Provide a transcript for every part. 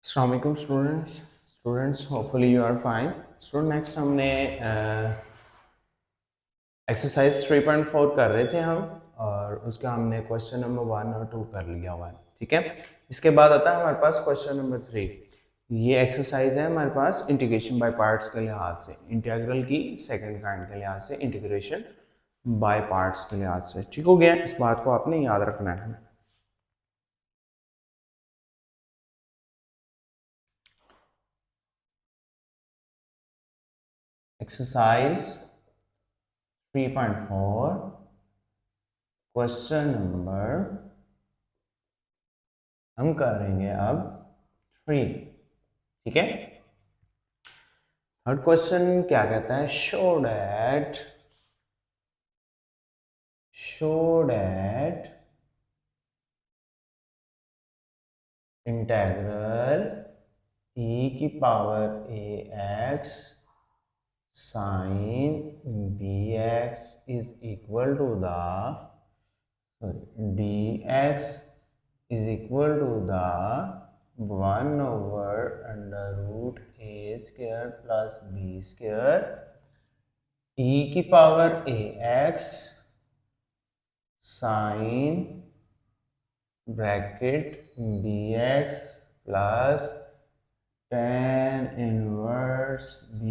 अस्सलाम वालेकुम students hopefully you are fine. Student next हमने एक्सरसाइज 3.4 कर रहे थे हम, और उसका हमने क्वेश्चन नंबर 1 और 2 कर लिया हुआ है। ठीक है, इसके बाद आता है हमारे पास क्वेश्चन नंबर 3। ये एक्सरसाइज है हमारे पास इंटीग्रेशन बाय पार्ट्स के लिहाज से, इंटीग्रल की सेकंड काइंड के लिहाज से, इंटीग्रेशन बाय पार्ट्स के लिहाज से। ठीक हो गया, इस बात को आपने याद रखना है। एक्सरसाइज 3.4 क्वेश्चन नंबर हम करेंगे अब 3। ठीक है, थर्ड क्वेश्चन क्या कहता है? शो डैट इंटेग्रल e की power ax sin bx is equal to the dx is equal to the 1 over under root a square plus b square e की power ax sin bracket bx plus tan inverse b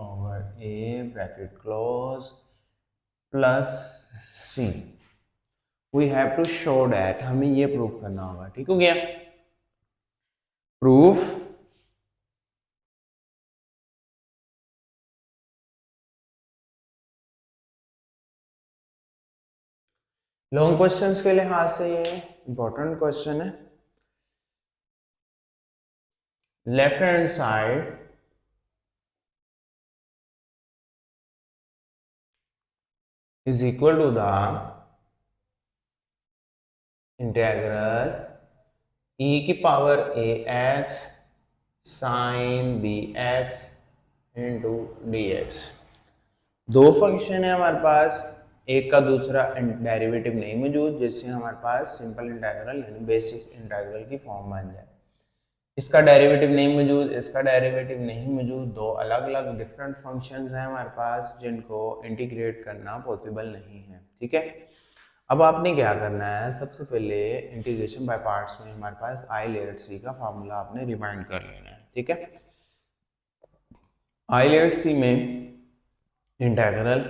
over a bracket close plus c। We have to show that, हमें ये proof करना होगा। ठीक हो गया, proof long questions के लिहाज से ये इंपॉर्टेंट क्वेश्चन है। Left hand side is equal to the integral e की power ax sin bx into dx। दो फंक्शन है हमारे पास, एक का दूसरा डेरिवेटिव नहीं मौजूद, जिससे हमारे पास सिंपल इंटीग्रल यानी बेसिक इंटीग्रल की फॉर्म बन जाए। इसका डेरिवेटिव नहीं मौजूद, इसका डेरिवेटिव नहीं मौजूद, दो अलग अलग डिफरेंट फंक्शंस हैं हमारे पास जिनको इंटीग्रेट करना पॉसिबल नहीं है। ठीक है, अब आपने क्या करना है, सबसे पहले इंटीग्रेशन बाय पार्ट्स में हमारे पास आई लेयर सी का फार्मूला आपने रिमाइंड कर लेना है। ठीक है, आई लेयर सी में integral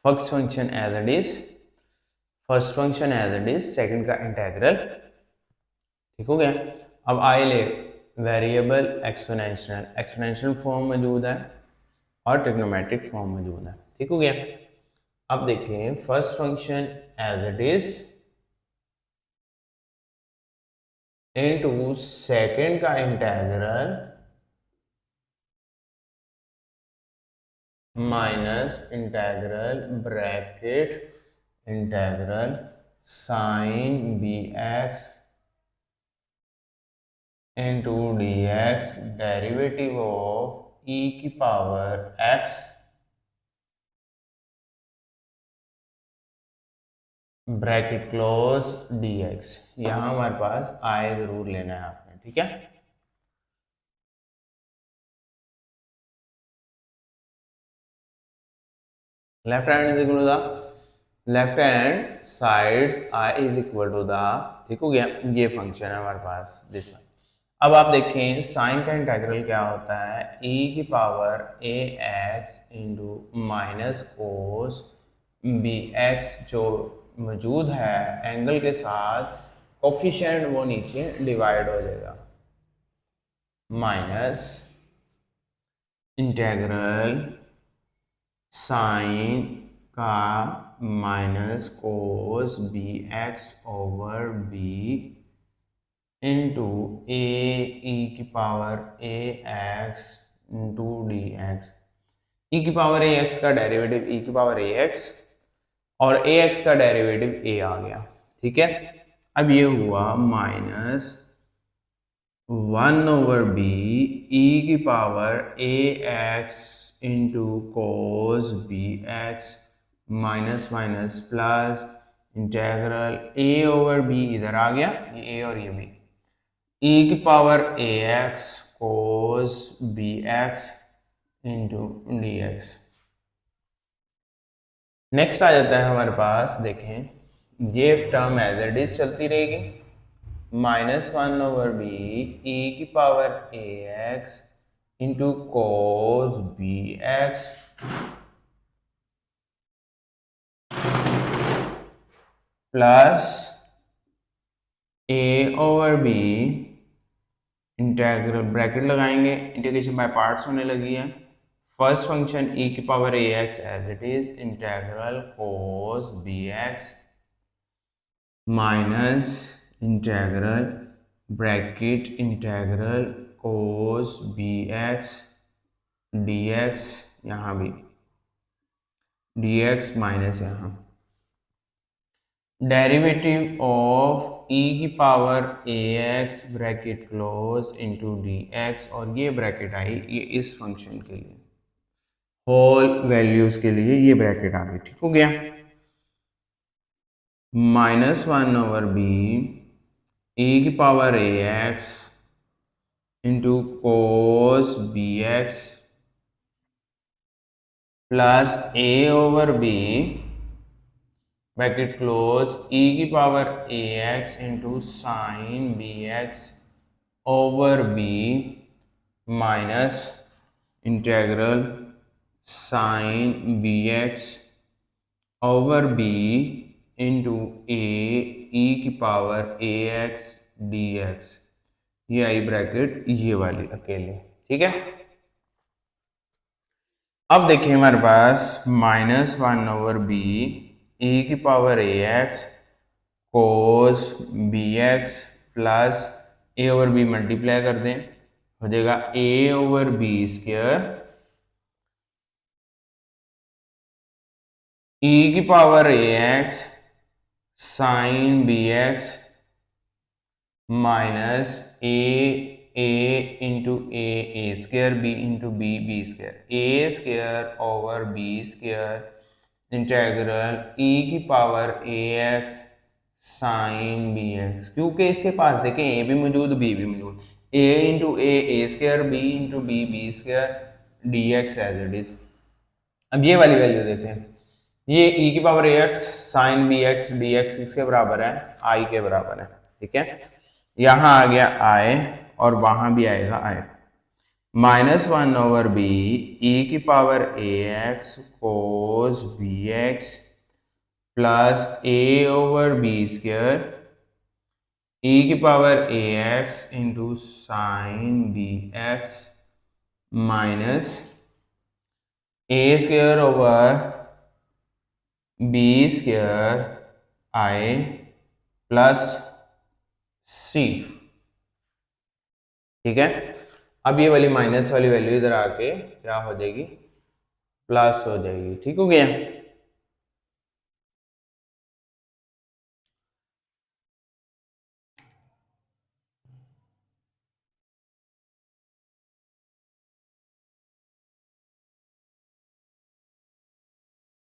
first function as it is, first function as it is, second का इंटीग्रल। ठीक हो गया, अब आई ले वेरिएबल एक्सपोनेंशियल, एक्सपोनेंशियल फॉर्म मौजूद है और ट्रिग्नोमेट्रिक फॉर्म मौजूद है। ठीक हो गया, अब देखें first function as it is into second का integral minus integral bracket integral sine B x into D X derivative of E की power X bracket close dx। यहां हमारे पास आई जरूर लेना है आपने। ठीक है, left hand is equal to the left hand sides I is equal to the. ठीक हो गया, ये फंक्शन है हमारे पास दिस वन। अब आप देखें साइन का इंटीग्रल क्या होता है, e की power a x into minus cos b x जो मौजूद है एंगल के साथ, कोफिशिएंट वो नीचे डिवाइड हो जाएगा, माइनस इंटीग्रल साइन का minus cos b x over b into a e की power a x into D x. E की पावर ए एक्स का डेरिवेटिव ई की पावर ए एक्स और ए एक्स का डेरिवेटिव ए आ गया। ठीक है, अब ये हुआ माइनस 1 ओवर बी ई की power a x into cos b x minus minus plus integral a over b इधर आ गया, ये ए और ये बी, ई की power a x cos b x into D x. Next आ जाता है हमारे पास, देखें ये टर्म एज इट इज चलती रहेगी, -1/b ई की power a x into cos b x plus a/b integral, bracket लगाएंगे, इंटीग्रेशन बाय पार्ट्स होने लगी है। फर्स्ट फंक्शन e की power a x as it is integral cos b x minus integral bracket integral cos b x d x, यहाँ भी d x minus यहाँ derivative of e की power a x bracket close into D x, और ये bracket आई ये इस function के लिए, होल वैल्यूज के लिए ये ब्रैकेट आ गई। ठीक हो गया, -1/b e की power a x into cos b x plus a/b bracket close e की power a x into sine B x over b minus integral sine B x over b into a e की power a x d x, ये I bracket ये वाली अकेले। ठीक है, अब देखिए हमारे पास -1/b ई की power a x cos b x plus a/b multiply कर दें, हो जाएगा a/b स्क्वायर e की power a x sine B x minus a into a square b into b square a square over b square integral e की power a x sine B x, क्योंकि इसके पास देखें ए भी मौजूद b भी मौजूद, a into a square b into b square d x as it is. अब ये वाली वैल्यू देखें, ये ई की power a x sine B x d x किसके बराबर है, आई के बराबर है। ठीक है, यहां आ गया आई और वहां भी आएगा आई, -1/b ई की power a x cos b x plus a/b square e की power a x into sine B x minus a square over b square I plus c. ठीक है, अब ये वाली माइनस वाली वैल्यू इधर आके क्या हो जाएगी, प्लस हो जाएगी। ठीक हो गया,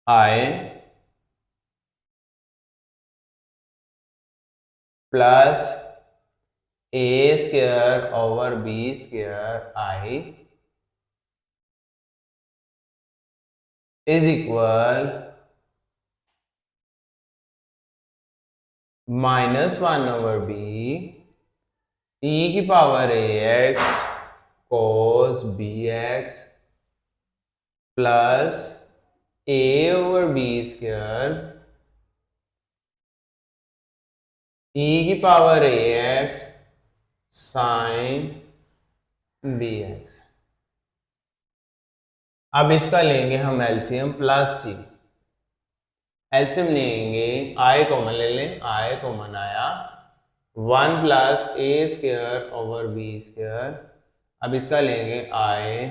I plus a square over b square I is equal -1/b e की power a x cos b x plus a/b square e की power a x sine B x. अब इसका लेंगे हम एलसीएम प्लस सी, एलसीएम लेंगे, आई common ले लें, आई common आया 1 plus a square over b square. अब इसका लेंगे I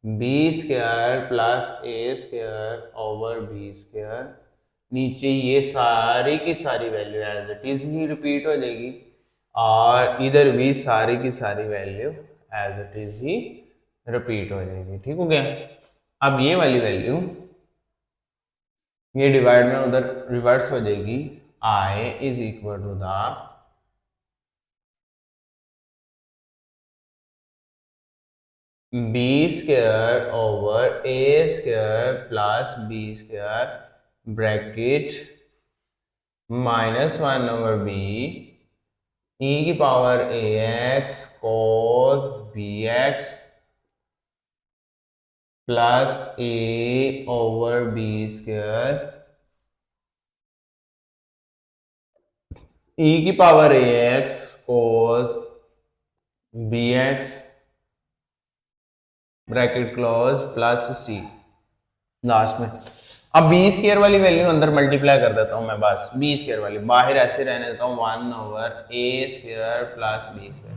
b square plus a square over b square, नीचे ये सारी की सारी वैल्यू एज इट इज ही रिपीट हो जाएगी और इधर भी सारी की सारी वैल्यू एज इट इज ही रिपीट हो जाएगी। ठीक हो गया, अब ये वाली वैल्यू ये डिवाइड में उधर रिवर्स हो जाएगी, I is equal to the b square over a square plus b square bracket -1 over b e की power a x cos b x plus a over b square e की power a x cos b x bracket close plus c last में। अब b square वाली value अंदर multiply कर देता हूं मैं, बस बी स्क्वायर वाली बाहर ऐसे रहने देता हूं 1 over a square plus b square.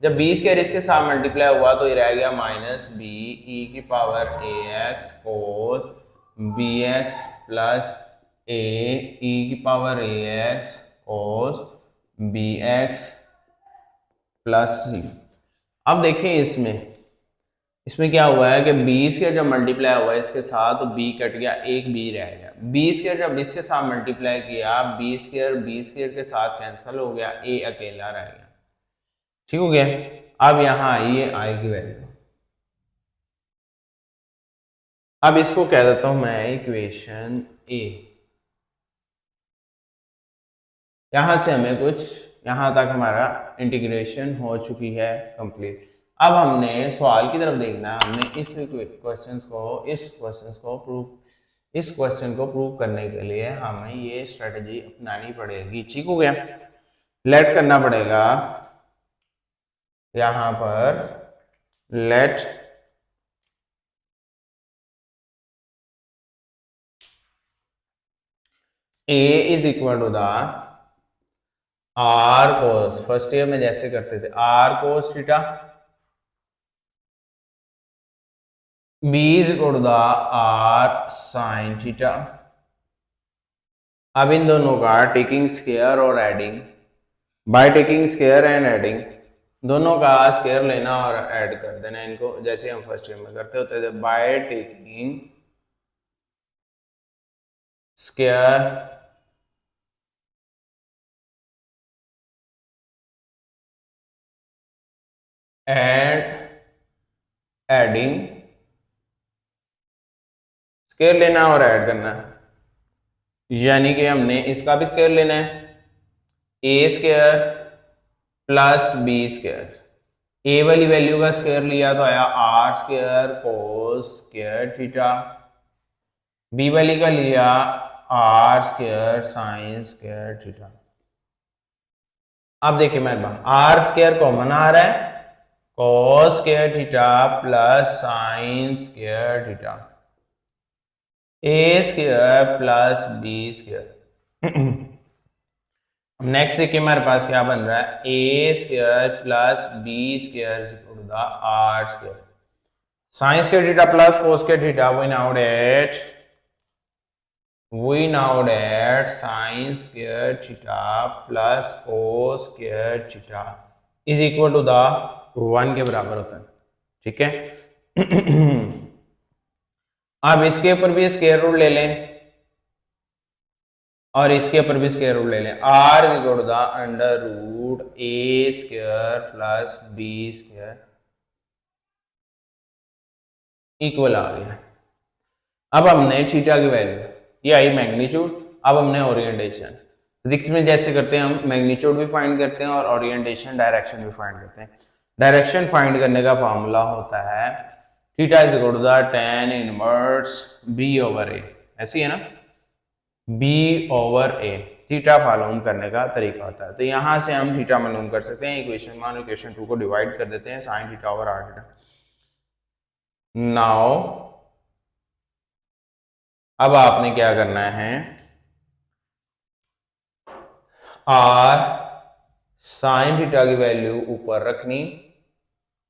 जब बी स्क्वायर इसके साथ मल्टीप्लाई हुआ तो ये रह गया माइनस बी ई की power a x cos b x plus a e की power a x cos b x plus c. अब देखिए इसमें क्या हुआ है कि बी स्क्वायर जब मल्टीप्लाई हुआ इसके साथ तो बी कट गया, एक बी रह गया। बी स्क्वायर जब इसके साथ मल्टीप्लाई किया बी स्क्वायर के साथ कैंसिल हो गया, ए अकेला रह गया। ठीक हो गया। अब यहां आइए आई की वैल्यू, अब इसको कह देता हूं मैं इक्वेशन ए। यहां से हमें कुछ, यहां तक हमारा इंटीग्रेशन हो चुकी है कंप्लीट। अब हमने सवाल की तरफ देखना है। हमने इस क्वेश्चन को प्रूव करने के लिए हमें ये स्ट्रेटजी अपनानी पड़ेगी। ठीक हो गया। लेट करना पड़ेगा यहां पर, let a is equal to the r cos, first year में जैसे करते थे r cos theta, b is equal to the r sine theta. अब इन दोनों का टेकिंग स्क्वायर और adding, by taking square and adding, दोनों का स्क्वायर लेना और ऐड कर देना इनको, जैसे हम फर्स्ट ईयर में करते होते थे। Bye taking square and adding, square लेना और ऐड करना, यानी कि हमने इसका भी स्क्वायर लेना है, a square plus b square. A वाली वैल्यू का स्क्वायर लिया तो आया r square cos square theta, b वाली का लिया r square sine square theta. अब देखिए मेरे पास आर स्क्वायर कॉमन आ रहा है, cos square theta plus sine square theta, a square plus b square. Next देखिए हमारे पास क्या बन रहा है, a square plus b square r square, sine square theta plus cos square theta. we now that sin square theta plus cos square theta is equal to the 1 के बराबर होता है। ठीक है। अब इसके ऊपर भी स्क्वायर रूट ले लें और इसके ऊपर भी स्क्वायर रूट ले लें। R is equal to the under root a square plus b square equal आ गया। अब हमने थीटा की वैल्यू, ये आई मैग्नीट्यूड। अब हमने ओरिएंटेशन, फिजिक्स में जैसे करते हैं हम मैग्नीट्यूड भी फाइंड करते हैं और ओरिएंटेशन डायरेक्शन भी फाइंड करते हैं। डायरेक्शन फाइंड करने का फॉर्मूला होता है theta is equal to the tan inverse b over a, ऐसी है ना, बी ओवर ए थीटा मालूम करने का तरीका होता है। तो यहां से हम थीटा मालूम कर सकते हैं। इक्वेशन 1 इक्वेशन 2 को डिवाइड कर देते हैं, sine theta over r theta. Now अब आपने क्या करना है, आर साइन थीटा की वैल्यू ऊपर रखनी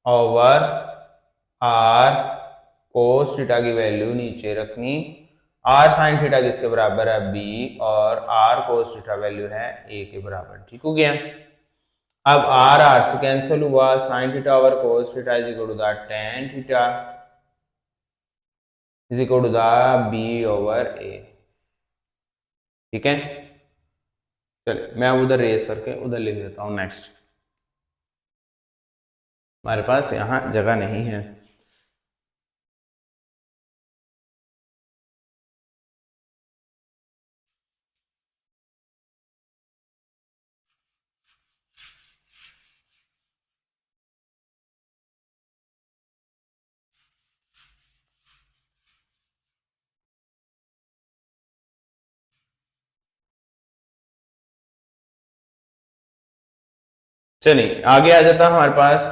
ओवर आर कोस थीटा की वैल्यू नीचे रखनी। आर साइन थीटा किसके बराबर है, बी, और आर कोस थीटा वैल्यू है ए के बराबर। ठीक हो गया। अब आर से कैंसिल हुआ, sine theta over cos theta is equal to the tan theta is equal to the b over a. ठीक है, चलिए मैं उधर रेस करके उधर लिख देता हूं। नेक्स्ट हमारे पास यहां जगह नहीं है। चलिए आगे आ जाता हमारे पास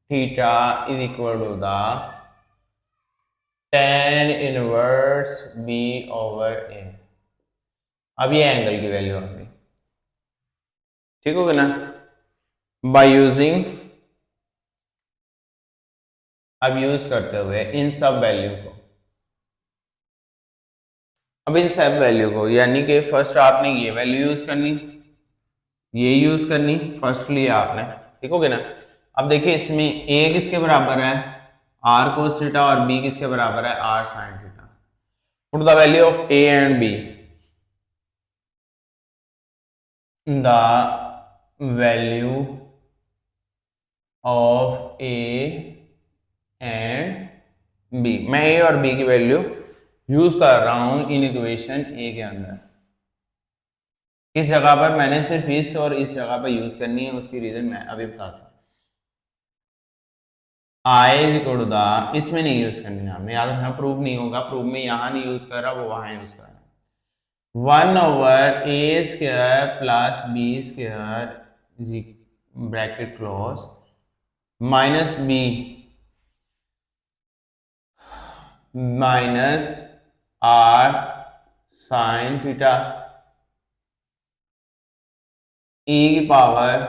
theta is equal to the tan inverse b over a. अब ये एंगल की वैल्यू आ गई, ठीक हो गया ना, बाय यूजिंग, अब यूज करते हुए इन सब वैल्यू को, अब इन सब वैल्यू को, यानी कि फर्स्ट आपने ये वैल्यू यूज करनी, ये यूज करनी फर्स्टली आपने, ठीक हो गया ना। अब देखिए इसमें ए किसके बराबर है, आर कोस थीटा, और बी किसके बराबर है, r sine theta. Put the value of a and b, the value of a and b, मैं ए और बी की वैल्यू यूज कर रहा हूं इन इक्वेशन ए के अंदर। इस जगह पर मैंने सिर्फ इस और इस जगह पर यूज करनी है, उसकी रीजन मैं अभी बताता हूं। आई इज इक्वल टू द, इसमें नहीं यूज करनी है आपने, याद रखना प्रूव नहीं होगा, प्रूव में यहां नहीं यूज कर रहा, वो वहां यूज कर रहा है। 1 over a square plus b square bracket close minus b minus r sine theta e की पावर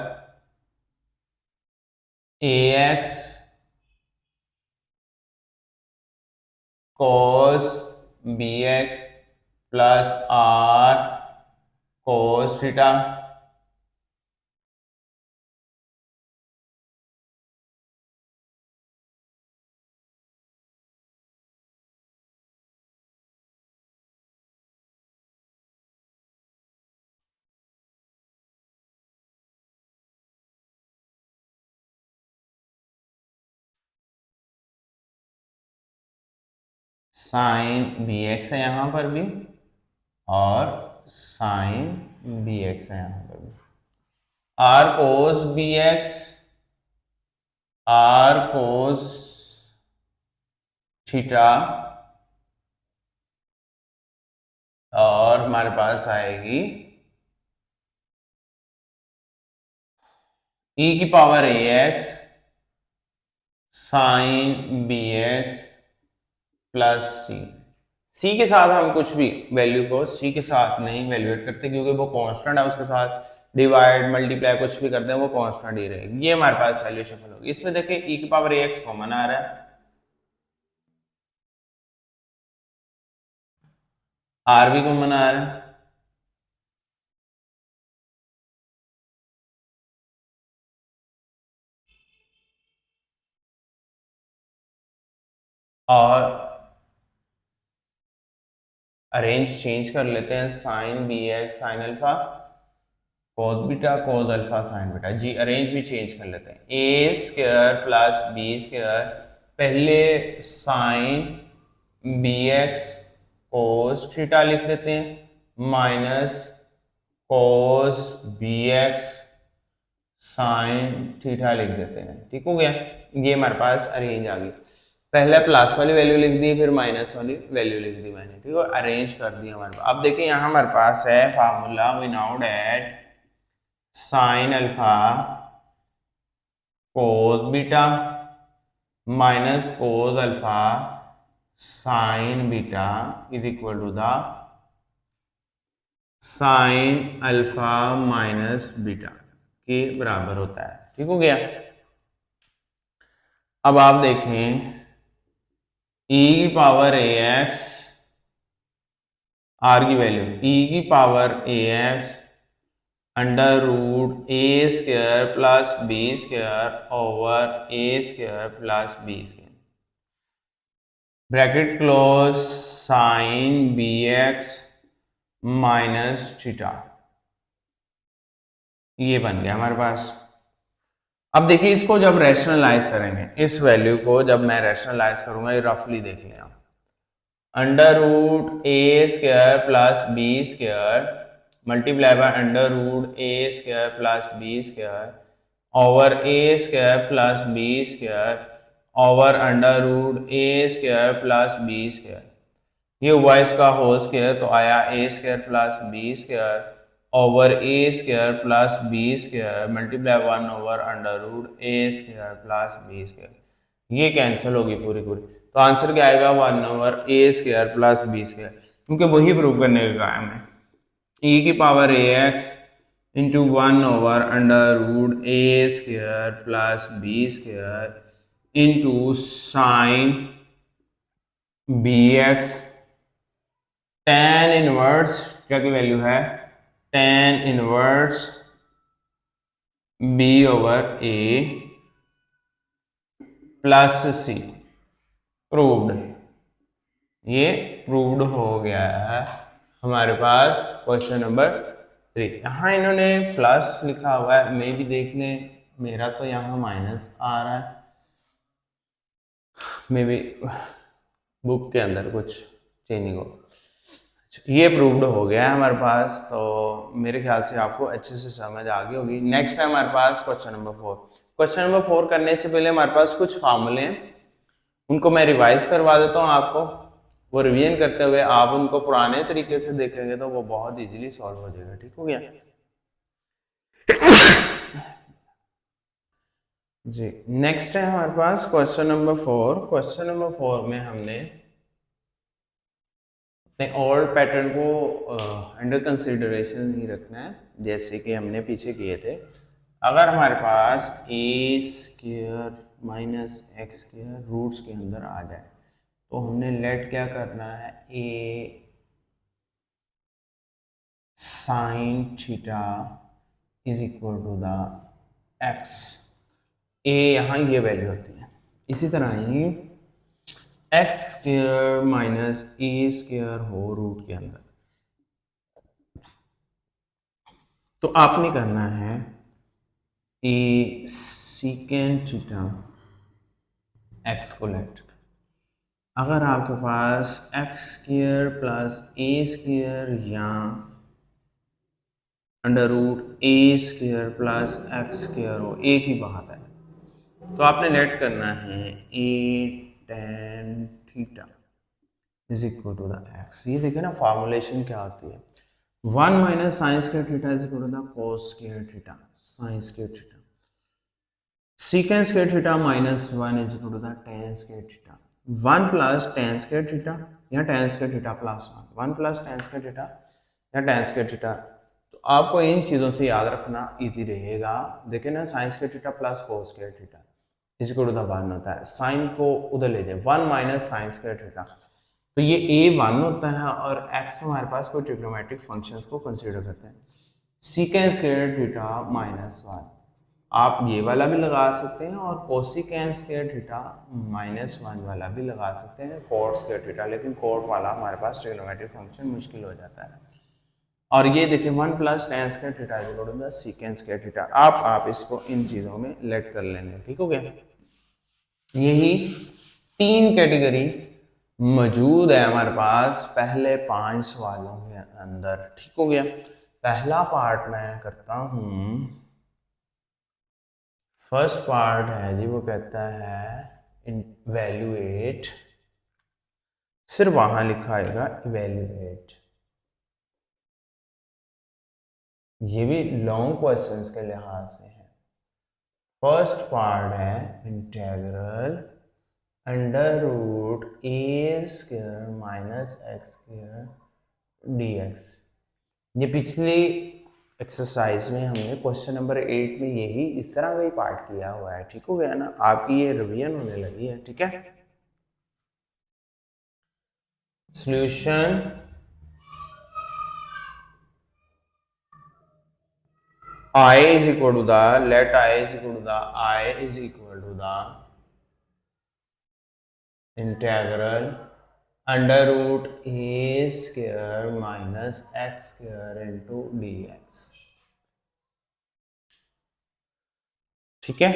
ax cos bx प्लस r cos theta sine B x है यहां पर भी, और साइन बी एक्स है यहां पर भी, r cos b x, r cos theta, और हमारे पास आएगी e की power a x sine B x plus c के साथ हम कुछ भी वैल्यू को सी के साथ नहीं वैल्यूएट करते, क्योंकि वो कांस्टेंट है, उसके साथ डिवाइड मल्टीप्लाई कुछ भी करते हैं वो कांस्टेंट ही रहेगी। ये हमारे पास वैल्यू शफल होगी। इसमें देखिए e की पावर ए एक्स कॉमन आ रहा है, आर भी कॉमन आ रहा है, और अरेंज चेंज कर लेते हैं, sine B x sine alpha cos beta cos alpha sine beta, जी अरेंज भी चेंज कर लेते हैं। A square plus b square, पहले sine B x cos theta लिख देते हैं minus cos b x sine theta लिख देते हैं, ठीक हो गया। ये हमारे पास अरेंज आ गई, पहले प्लस वाली वैल्यू लिख दी, फिर माइनस वाली वैल्यू लिख दी मैंने, ठीक है, अरेंज कर दिया हमारे पास। अब देखिए यहाँ हमारे पास है formula, we know that sine alpha cos beta minus cos alpha sine beta is equal to the sine alpha minus beta के बराबर होता है, ठीक हो गया। अब आप देखें e की पावर ए एक्स, आर की वैल्यू e की power a x under root a square plus b square over a square plus b square bracket close sine B x minus theta, ये बन गया हमारे पास। अब देखिए इसको जब रैशनलाइज करेंगे, इस वैल्यू को जब मैं रैशनलाइज करूंगा, ये रफली देख लें आप, under root a square plus b square multiply by under root a square plus b square over a square plus b square over under root a square plus b square, ये हुआ इसका whole square, तो आया a square plus b square over a square plus b square multiply 1/√a² plus b square, ये cancel होगी पूरी पूरी, तो आंसर क्या आएगा 1/a² प्लस बी स्क्वायर, क्योंकि वही प्रूव करने का काम है। e की पावर ax इंटू 1/√a² plus b square into sine bx, tan inverse क्या की वैल्यू है, tan inverse b/a plus c, proved, ये प्रूव्ड हो गया है हमारे पास क्वेश्चन नंबर 3। यहाँ इन्होंने प्लस लिखा हुआ है, मैं भी देख लें, मेरा तो यहाँ माइनस आ रहा है, मे भी बुक के अंदर कुछ चेंजिंग हो। ये प्रूव्ड हो गया है हमारे पास, तो मेरे ख्याल से आपको अच्छे से समझ आ गई होगी। नेक्स्ट है हमारे पास क्वेश्चन नंबर 4। क्वेश्चन नंबर 4 करने से पहले हमारे पास कुछ फार्मूले हैं, उनको मैं रिवाइज करवा देता हूँ आपको, वो रिवीजन करते हुए आप उनको पुराने तरीके से देखेंगे तो वो बहुत इजीली सॉल्व हो जाएगा। ठीक हो गया जी। नेक्स्ट है हमारे पास क्वेश्चन नंबर 4। क्वेश्चन नंबर 4 में हमने अपने ओल्ड पैटर्न को अंडर कंसिडरेशन ही रखना है, जैसे कि हमने पीछे किए थे। अगर हमारे पास a² माइनस x² रूट्स के अंदर आ जाए तो हमने लेट क्या करना है, a sine theta is equal to the x, a यहाँ ये वैल्यू होती है। इसी तरह ही x² माइनस a² हो रूट के अंदर, तो आपने करना है ए सीकेंट थीटा एक्स को लेट। अगर आपके पास x² प्लस a² या √a² प्लस x² हो, एक ही बात है, तो आपने लेट करना है a tan theta is equal to the x। ये देखिए ना फॉर्मुलेशन क्या होती है, 1 minus sine square theta is equal to the cos square theta sine square theta, secant square theta minus 1 is equal to the tan square theta, 1 plus tan square theta या tan square theta plus 1 plus tan square theta या tan square theta. तो आपको इन चीज़ों से याद रखना easy रहेगा। देखिए ना sine square theta plus cos square theta is equal to the 1 होता है, साइन को उधर ले जाए, 1 माइनस साइन स्क्वायर थीटा, तो ये a 1 होता है और x हमारे पास कोई ट्रिग्नोमेट्रिक फंक्शंस को कंसीडर करते हैं। सीकेंट स्क्वायर थीटा माइनस 1 आप ये वाला भी लगा सकते हैं और कोसिकेंट स्क्वायर थीटा -1 वाला भी लगा सकते हैं, कोट स्क्वायर थीटा, लेकिन कोट वाला हमारे पास ट्रिग्नोमेट्रिक फंक्शन मुश्किल हो जाता है। और ये देखिए 1 plus tan square theta is equal to the secant square theta. आप इसको इन चीज़ों में लेट कर लेंगे। ठीक हो गया, यही 3 कैटेगरी मौजूद है हमारे पास पहले 5 सवालों के अंदर। ठीक हो गया, पहला पार्ट मैं करता हूं, फर्स्ट पार्ट है जी, वो कहता है इवैल्यूएट, सिर्फ वहां लिखा आएगा इवैल्यूएट। ये भी लॉन्ग क्वेश्चंस के लिहाज से है। फर्स्ट पार्ट है integral √a² minus x² dx। ये पिछली एक्सरसाइज में हमने क्वेश्चन नंबर 8 में यही इस तरह का ही पार्ट किया हुआ है। ठीक हो गया ना, आपकी ये रिवीजन होने लगी है। ठीक है, solution I is equal to the, let I is equal to the, I is equal to the integral √a² minus x² into dx। ठीक है,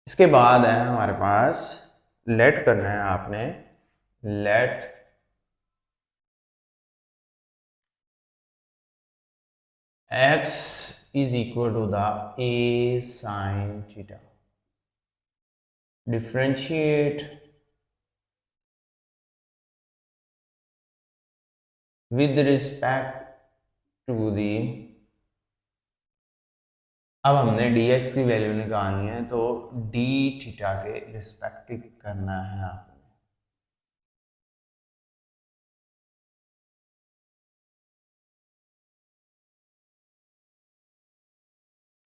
इसके बाद है हमारे पास लेट करना है आपने, late x is equal to the a sin theta, differentiate with respect to the, अब हमने dx की वैल्यू निकालनी है तो d थीटा के रिस्पेक्टिव करना है आपने।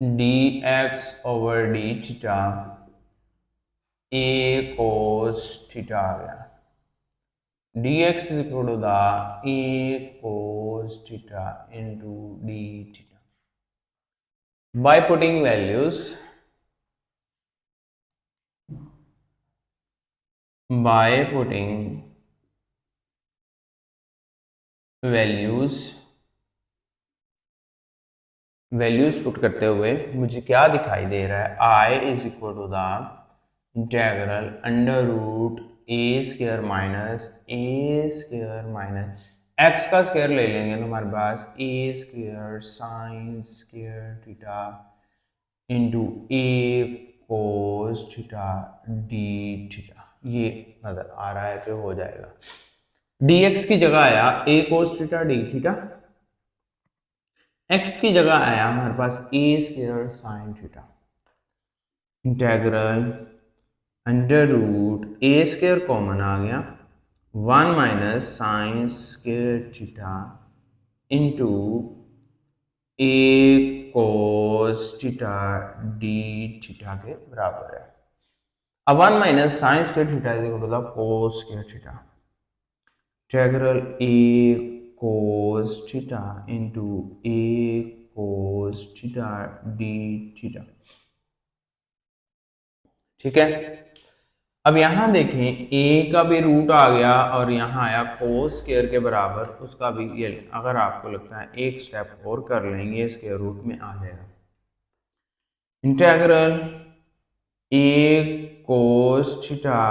dx over d theta a cos theta आ गया, dx is equal to the a cos theta into d theta. By putting values, by putting values, values put करते हुए मुझे क्या दिखाई दे रहा है, I is equal to the integral under root a square minus a square minus x का square ले लेंगे तो हमारे पास a square sine square theta into a cos theta d theta, ये नजर आ रहा है कि हो जाएगा। dx की जगह आया a cos theta d theta, x की जगह आया हमारे पास a square sine theta, integral under root a square common आ गया, 1 minus sine square theta into a cos theta d theta के बराबर है। अब 1 minus sine square theta is equal to the cos square theta, integral a cos theta into a cos theta d theta, ठीक है। अब यहां देखें a का भी रूट आ गया और यहां आया cos स्क्वायर के बराबर, उसका भी ये अगर आपको लगता है एक स्टेप और कर लेंगे स्क्वायर रूट में आ जाएगा। Integral a cos theta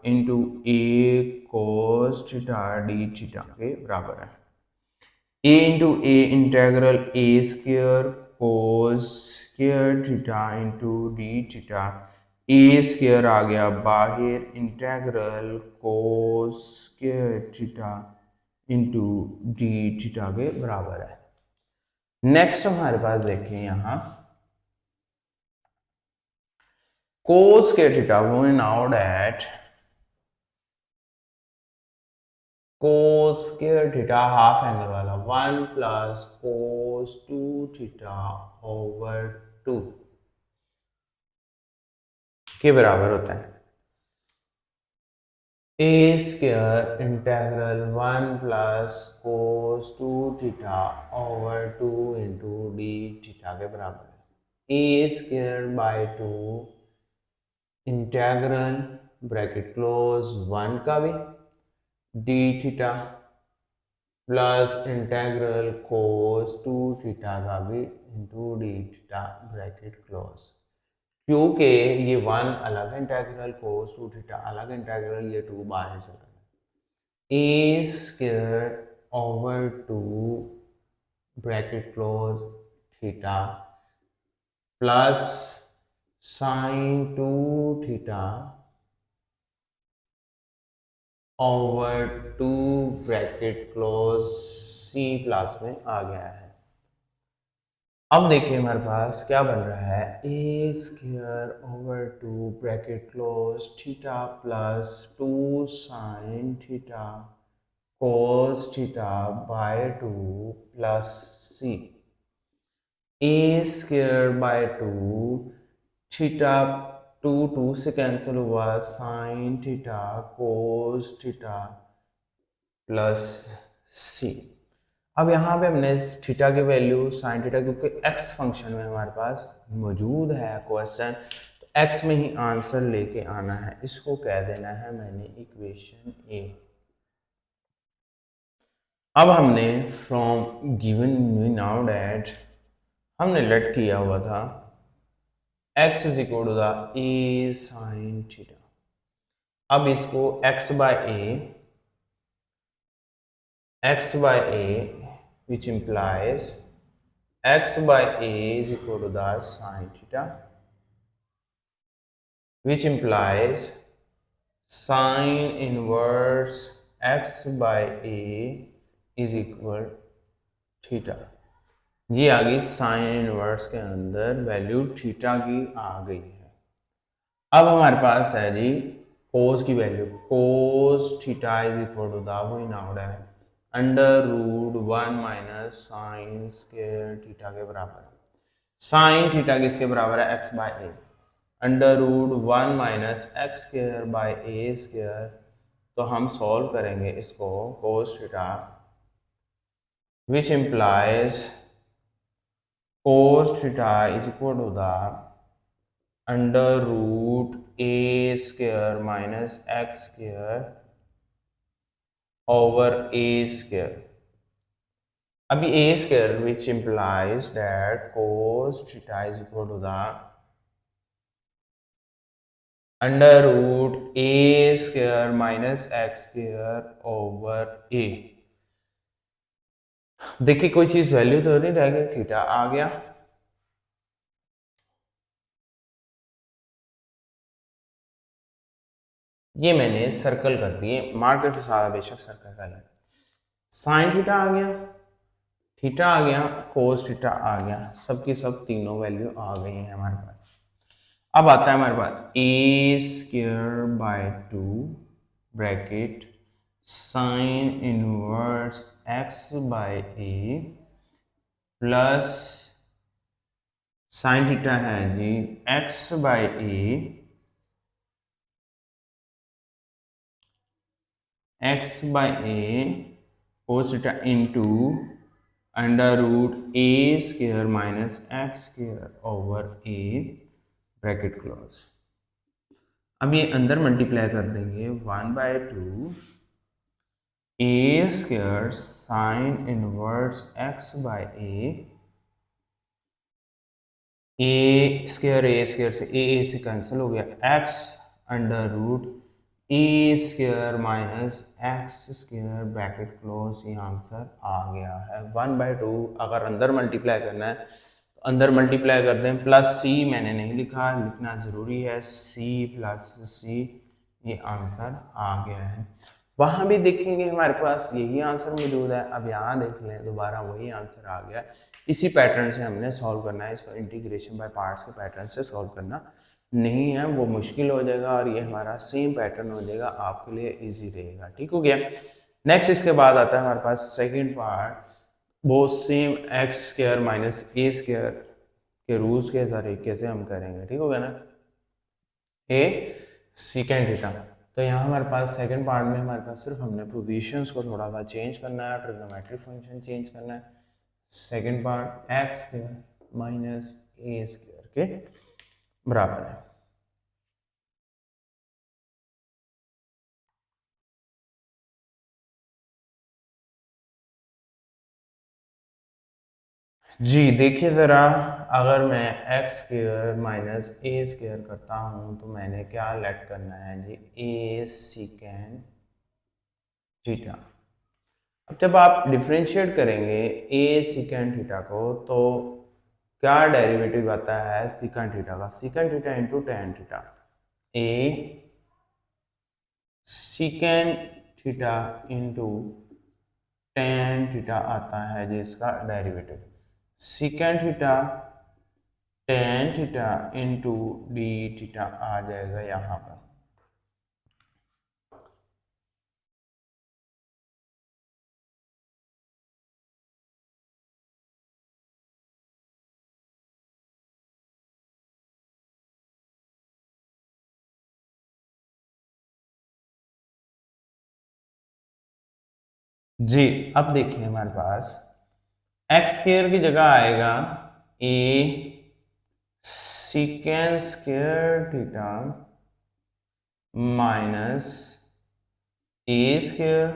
into a cos theta d theta के बराबर है। a into a integral a square cos square theta into d theta, a square आ गया बाहर, integral cos square theta into d theta के बराबर है। Next हमारे पास देखें यहां cos square theta going out at cos square theta half angle वाला 1 प्लस कोस 2 थीटा ओवर 2 के बराबर होता है a square integral 1 plus cos 2 theta over 2 into d theta के बराबर है। A square by 2 integral bracket close 1 का भी d theta plus integral cos 2 theta का भी into d theta bracket close, क्योंकि ये 1 अलग इंटेग्रल कोस 2 थीटा अलग इंटेग्रल, ये 2 बाहर चला गया। A square over 2 bracket close theta plus sine 2 theta over 2 bracket close c plus में आ गया है। अब देखिए हमारे पास क्या बन रहा है, a square over 2 bracket close theta plus 2 sine theta cos theta by 2 plus c, a square by 2 theta 2 से कैंसिल हुआ, sine theta cos theta plus c. अब यहाँ पे हमने थीटा की वैल्यू साइन थीटा, क्योंकि एक्स फंक्शन में हमारे पास मौजूद है क्वेश्चन, तो एक्स में ही आंसर लेके आना है, इसको कह देना है मैंने इक्वेशन ए। अब हमने फ्रॉम गिवन नाउ डैट हमने लेट किया हुआ था x is equal to the a sine theta, अब इसको x by a which implies x by a is equal to the sin theta, which implies sin inverse x by a is equal theta। ये आ गई sine inverse के अंदर value theta की आ गई है। अब हमारे पास है जी कोस की value, cos theta is equal to the वही नाउड है under root 1 minus sine square theta के बराबर है। साइन थीटा किसके बराबर है, x by a, under root 1 minus x square by a square. तो हम सॉल्व करेंगे इसको, cos theta which implies cos theta is equal to the under root a square minus x square over a square. अभी a square which implies that cos theta is equal to the under root a square minus x square over a। देखिए कोई चीज value तो नहीं रह गई, theta आ गया। ये मैंने सर्कल कर दिए, मार्केट सारा बेशक सर्कल कर लें। साइन थीटा आ गया, थीटा आ गया, कोस थीटा आ गया, सबकी सब तीनों वैल्यू आ गई हैं हमारे पास। अब आता है हमारे पास a square by 2 bracket sine inverse x by a plus sine theta है जी x by a, x by a cos theta into under root a square minus x square over a bracket close. अब ये अंदर multiply कर देंगे 1/2 a square sine inverse x by a square से cancel हो गया, x under root a square minus x square bracket close. ये answer आ गया है 1/2। अगर अंदर मल्टीप्लाई करना है तो अंदर मल्टीप्लाई कर दें, प्लस सी मैंने नहीं लिखा, लिखना ज़रूरी है, सी प्लस सी। ये आंसर आ गया है। वहाँ भी देखेंगे हमारे पास यही आंसर मौजूद है। अब यहाँ देख लें, दोबारा वही आंसर आ गया। इसी पैटर्न से हमने सॉल्व करना है इसको, इंटीग्रेशन बाय पार्ट्स के पैटर्न से सॉल्व करना नहीं है, वो मुश्किल हो जाएगा और ये हमारा सेम पैटर्न हो जाएगा, आपके लिए इजी रहेगा। ठीक हो गया। नेक्स्ट इसके बाद आता है हमारे पास सेकंड पार्ट, वो same x square minus a square के रूल्स के तरीके से हम करेंगे। ठीक हो गया ना, ए सीकेंड थीटा। तो यहाँ हमारे पास सेकंड पार्ट में हमारे पास सिर्फ हमने पोजीशंस को थोड़ा सा चेंज करना है, ट्रिग्नोमेट्रिक फंक्शन चेंज करना है। Second part x square minus a square के बराबर है। जी देखिए ज़रा, अगर मैं x square minus a square करता हूँ तो मैंने क्या लेट करना है जी, ए सीकेंड थीटा। अब जब आप डिफ्रेंशिएट करेंगे ए सीकेंड थीटा को तो क्या डेरिवेटिव आता है सीकेंड थीटा का, secant theta into tan theta. A secant theta into tan theta आता है जिसका derivative secant theta tan theta into d theta आ जाएगा यहाँ पर। जी अब देखिए हमारे पास एक्स स्क्वायर की जगह आएगा a secant square theta minus a square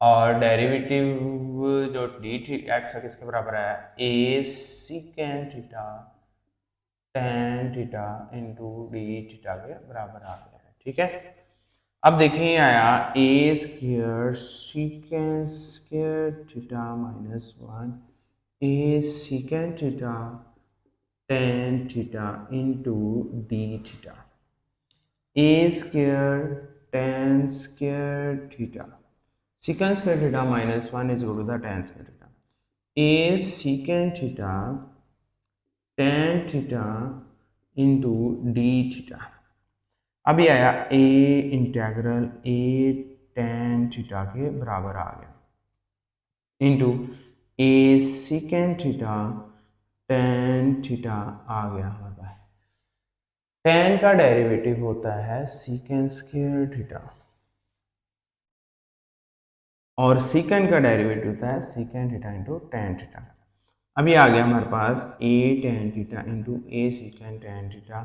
और डेरिवेटिव जो डी एक्स है किसके बराबर है, a secant theta tan theta into d theta के बराबर आ गया है। ठीक है, अब देखिए आया a square secant square theta minus 1 a secant theta tan theta into d theta, a square tan square theta secant square theta minus 1 is equal to the tan square theta. A secant theta tan theta into d theta. अभी आया a integral a tan theta के बराबर आ गया into a secant theta tan theta आ गया हमारे पास। Ten का डेरिवेटिव होता है सीकेंड स्क्वायर थीटा और सीकेंड का डेरिवेटिव होता है secant theta into tan theta. अभी आ गया हमारे पास a tan theta into a secant tan theta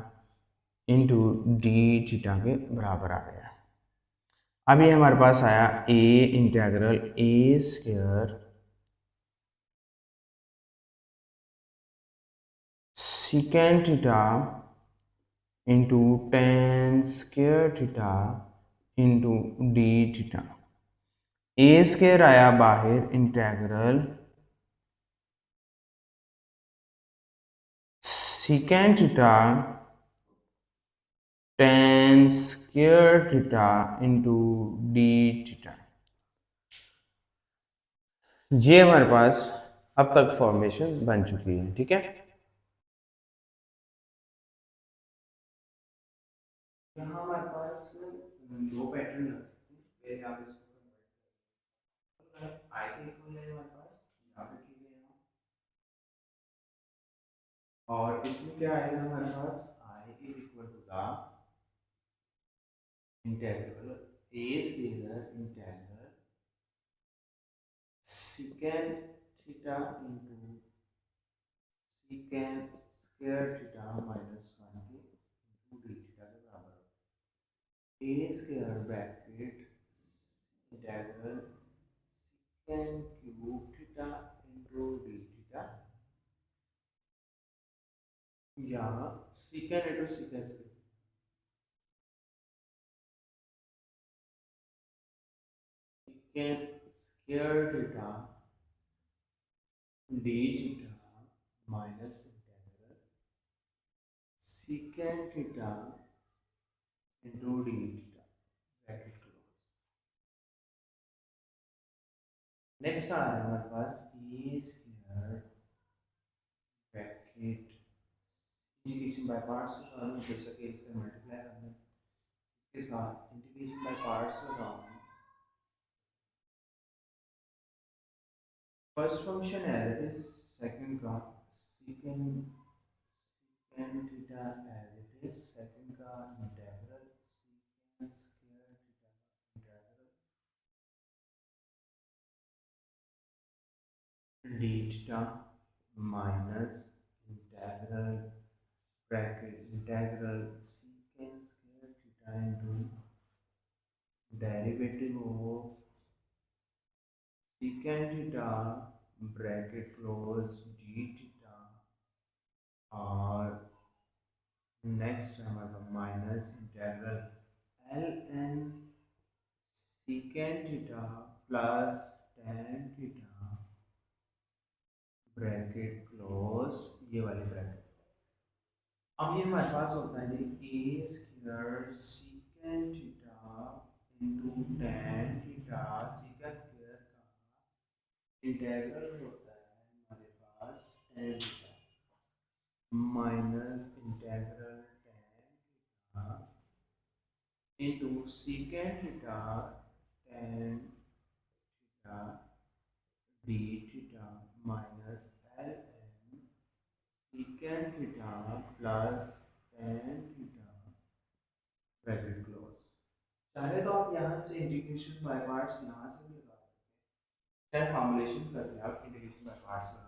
into d theta के बराबर आ गया। अभी हमारे पास आया a integral a square secant theta into tan square theta into d theta. A square आया बाहर integral secant theta tan square theta into d theta. ये हमारे पास अब तक फॉर्मेशन बन चुकी है। ठीक है, यहाँ हमारे पास दो पैटर्न लग सकते हैं। पहले आप इसको आई के इक्वल है हमारे पास यहाँ पे ठीक है यहाँ, और इसमें क्या आएगा हमारे पास I is equal to the integral a square integral secant theta into secant square theta minus one के इंटू डी थीटा के बराबर है। A square bracket integral secant cube theta into d theta या secant into secant secant square theta d theta minus integral secant theta into d theta bracket close. Next आ रहा है हमारे पास a square bracket integration by parts का काम जैसा कि इसका मल्टीप्लाई करना है इसके साथ इंटीग्रेशन बाय पार्ट्स का काम first function as it is, second का secant secant theta as it is, second का integral secant square theta integral d theta minus integral bracket integral secant square theta into derivative of secant theta bracket close d theta और next हमारा minus integral l n secant theta plus tan theta bracket close ये वाली bracket. अब ये हमारे पास होता है जी a square secant theta into tan theta secant square का इंटीग्रल होता है हमारे पास tan theta minus integral tan theta into secant theta tan theta d theta minus l n secant theta plus tan theta bracket close. चाहे तो आप यहाँ से इंटीग्रेशन बाय पार्ट्स यहाँ से भी लगा सकते हैं, चाहे फॉर्मुलेशन करके आप इंटीग्रेशन बाय पार्ट्स लगा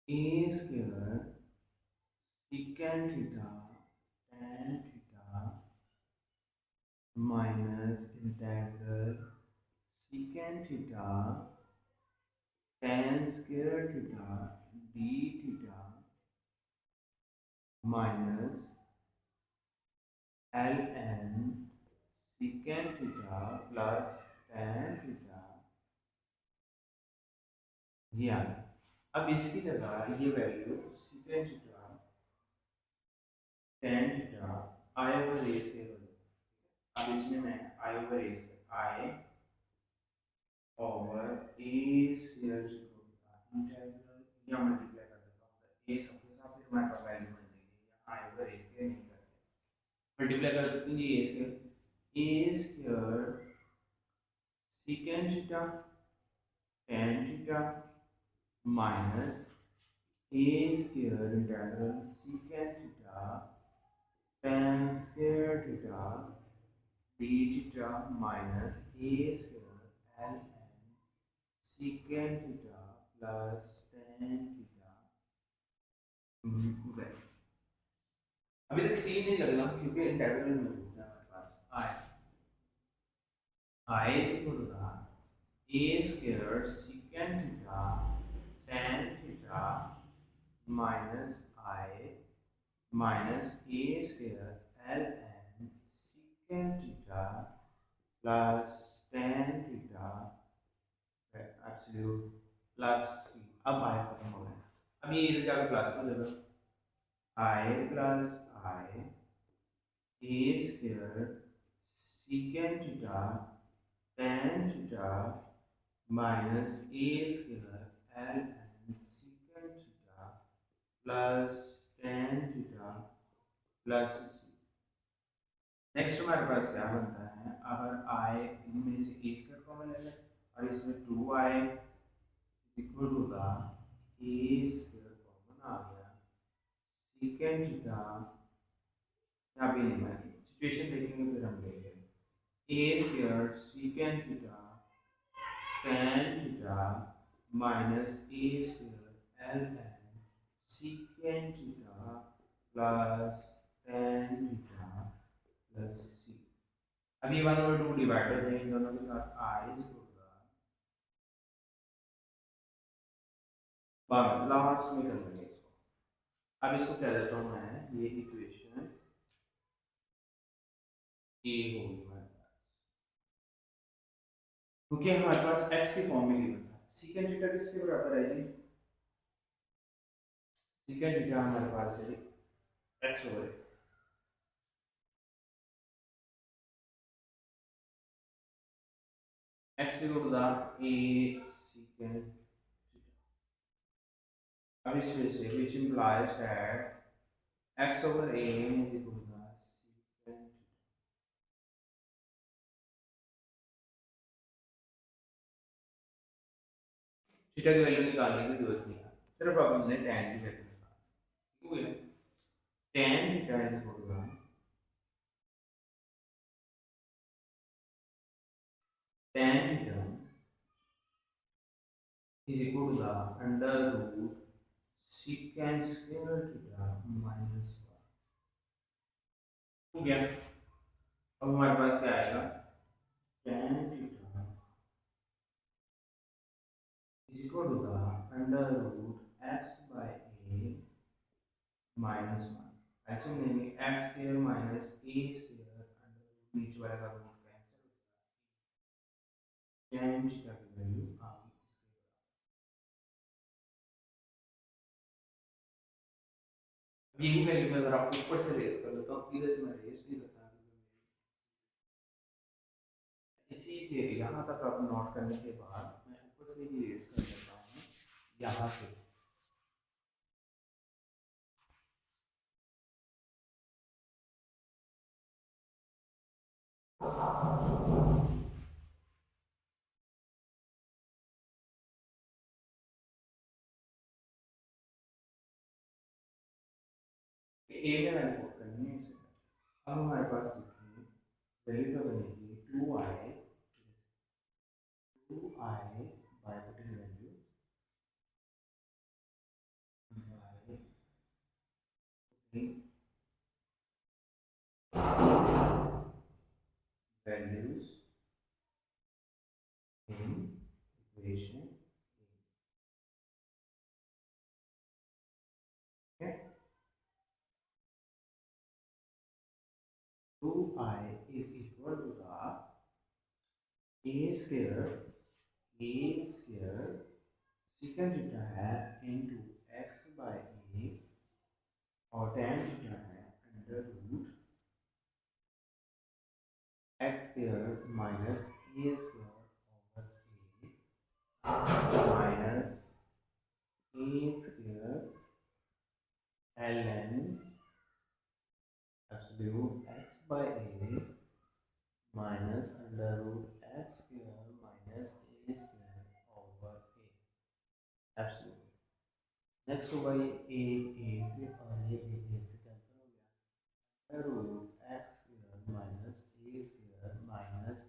a square secant theta tan theta minus integral secant theta tan square theta d theta minus l n secant theta plus tan theta ये आ गया। अब इसकी जगह ये value secant theta tan theta I over a से, अब इसमें मैं आई ओवर ए से I over a square integral या मल्टीप्लाई कर देता हूँ ए सबके साथ, फिर हमारे पास वैल्यू बन जाएगी। यहाँ आई ओवर ए स्क्वायर नहीं करते, मल्टीप्लाई कर देते हैं ये ए square secant theta tan theta minus a square integral secant theta tan square theta d theta minus a square ln secant theta plus tan theta। अभी तक सी नहीं लगना क्योंकि इंटीग्रल मौजूद है हमारे पास। I is equal to the a squared secant theta tan theta minus I minus a square ln secant theta plus tan theta absolute plus c। अब I खत्म हो गया, अब ये इधर जाकर प्लस हो जाएगा I plus I a squared secant theta tan theta minus a square ln secant theta plus tan theta plus c। Next हमारे पास क्या बनता है, अगर i इनमें से a स्क्वायर कॉमन ले लें और इसमें 2i equal to the a square common आ गया secant theta, यहाँ भी नहीं मानी सिचुएशन देखेंगे फिर हम लेंगे a squared secant theta tan theta minus a square ln secant theta plus tan theta plus c। अभी 1/2 डिवाइड हो जाएंगे इन दोनों के साथ, i होगा लास्ट में कर लेंगे इसको। अब इसको कह देता हूँ मैं, ये इक्वेशन ए होगी क्योंकि हमारे पास x की फॉर्म में गिवन था। secant थीटा किसके बराबर है जी, secant थीटा हमारे पास है x over x equal to the a secant theta. अब इस वजह से which implies that x over a is equal to the secant। Theta की वैल्यू निकालने की जरूरत नहीं है, सिर्फ अब हमने tan की वैल्यू निकाली। tan theta is equal to tan theta is equal to the under root secant square theta minus 1 हो गया। अब हमारे पास क्या आएगा, tan theta is equal to the under root x by a minus 1। ऐसे लेंगे x square minus a square under root नीचे वाले का रूट कैंसिल हो जाएगा, tan theta की वैल्यू आ गई। यही वैल्यू मैं अगर आपको ऊपर से रेस कर लेता हूँ, इधर से मैं रेस नहीं करता, इसी के यहाँ तक आप नोट करने के बाद मैं ऊपर से ही रेस कर लेता हूँ यहाँ से। ए में मैंने कोट करनी है इसे। अब हमारे पास वैल्यू क्या बनेगी, 2i by putting value by putting values in equation A। Okay, 2i is equal to the a square secant theta है into x by a और tan theta है under root x square minus a square over a minus A square ln absolute x by a minus under root x square minus a square over a absolute. Next होगा ये a से और ये a से cancel हो गया, root x square minus a square minus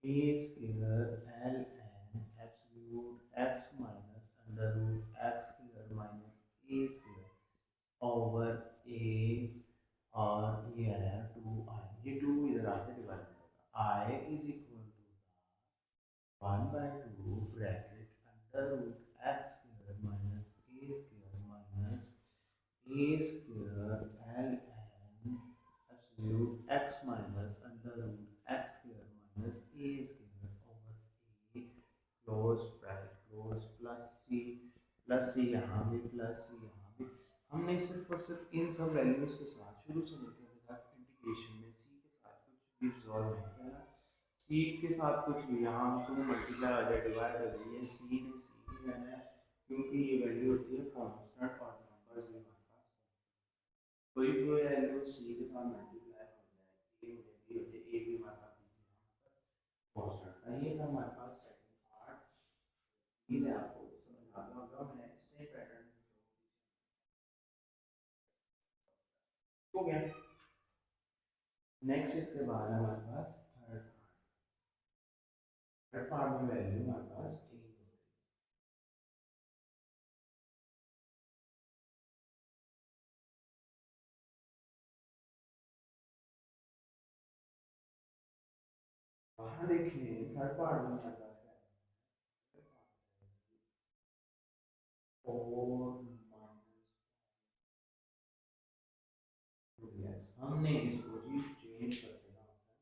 a square ln absolute x minus under root x square minus a square over a, और ये आया 2i, ये 2 इधर आके डिवाइड करेगा, i is equal to 1 by 2 bracket under root x square minus a square minus a square ln absolute x minus under root x square minus a square over a close bracket close plus c यहाँ भी plus c यहाँ भी। हमने सिर्फ और सिर्फ इन सब values के साथ शुरू से लेकर तक इंटीग्रेशन में c के साथ कुछ भी रिजॉल्व नहीं किया, c के साथ कुछ भी यहाँ 2 मल्टीप्लाई आ जाए डिवाइड हो गई है, c ने c ही रहना है क्योंकि ये वैल्यू होती है कांस्टेंट और नंबर्स भी हमारे पास कोई भी वैल्यू c के साथ मल्टीप्लाई हो जाए a हो जाए a भी हमारे पास कांस्टेंट है। ये था हमारे पास सेकंड पार्ट, ये आपको समझ आ गया होगा, मैं इससे पैटर्न हो गया। नेक्स्ट इसके बाद हमारे पास थर्ड पार्ट में वैल्यू हमारे पास चेंज हो गई। वहां देखिए थर्ड पार्ट में हमारे पास क्या है, 4 माइनस, हमने इसको जी चेंज कर देना होता है,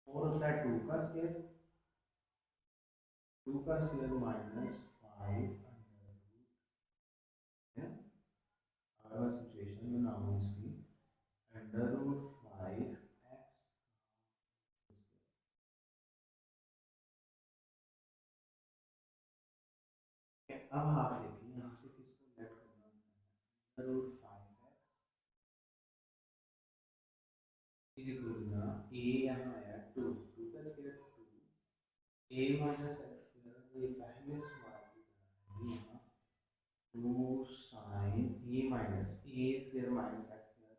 और होता है 2 का स्क्वायर, 2 का स्क्वायर माइनस 5 अंडर सिचुएशन बनाऊं इसकी अंडर रूट 5 x। अब आप देखिए यहाँ से किसको लेट करना है, under root 5x is equal to a यहाँ आया 2, 2 का square 2 a minus x square, ये पहले सवाल की तरह है यहाँ 2 sin a minus a square minus x square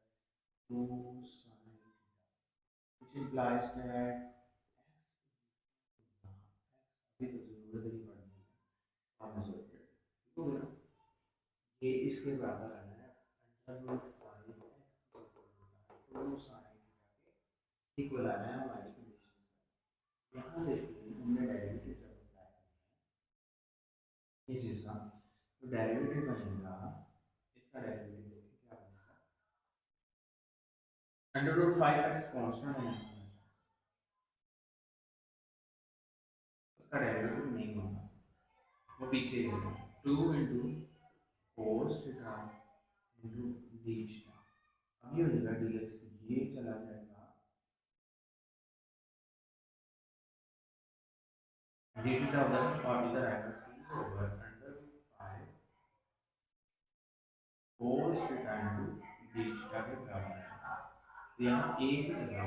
2 sin which implies that अभी तो जरूरत ही पड़नी है, ठीक हो गया, ये इसके बराबर आना है under root 5x 2 sin equal आना है हमारी कंडीशन में। यहाँ देखिए हमने डेरिवेटिव जब अप्लाई करना है इस चीज़ का, तो डेरिवेटिव बनेगा, इसका डेरिवेटिव क्या बनेगा, अंडर रूट 5x कांस्टेंट है, उसका डेरिवेटिव नहीं होगा, वो पीछे होगा 2 into cos theta into d theta, अब ये हो जाएगा dx, ये चला जाएगा डी थीटा उधर और इधर आएगा 2 over under root 5 cos theta into d theta के बराबर है, तो यहाँ a की जगह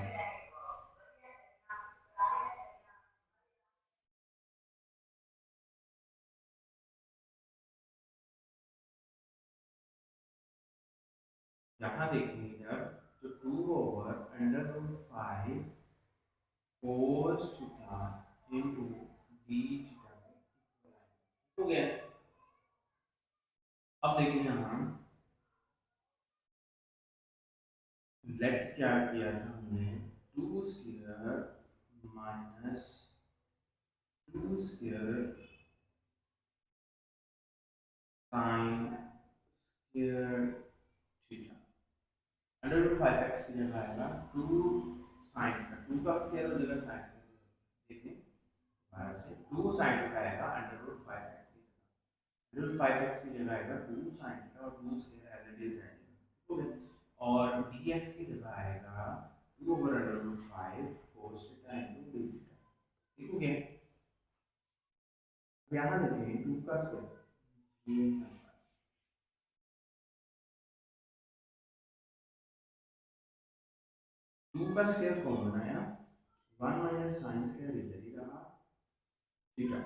यहाँ देखिए जब तो 2 over under root 5 cos theta into d theta हो गया। अब देखिए यहाँ लेट क्या किया था हमने, 2 square minus 2 square sine square theta under root 5x की जगह आएगा 2 साइन का, 2 का स्क्वायर हो जाएगा साइन स्क्वायर, देखिए बाहर से 2 साइन थीटा आएगा अंडर रूट 5x की जगह, अंडर रूट 5x की जगह आएगा 2 साइन थीटा और 2 स्क्वायर एज इट इज रहेगा, और dx की जगह आएगा 2 over under root 5 cos theta into d theta, ठीक हो गया। यहाँ देखिए 2 का स्क्वायर ये हमारे पास 2 का स्क्वायर कौन बनाया 1 माइनस साइन स्क्वायर इधर ही रहा theta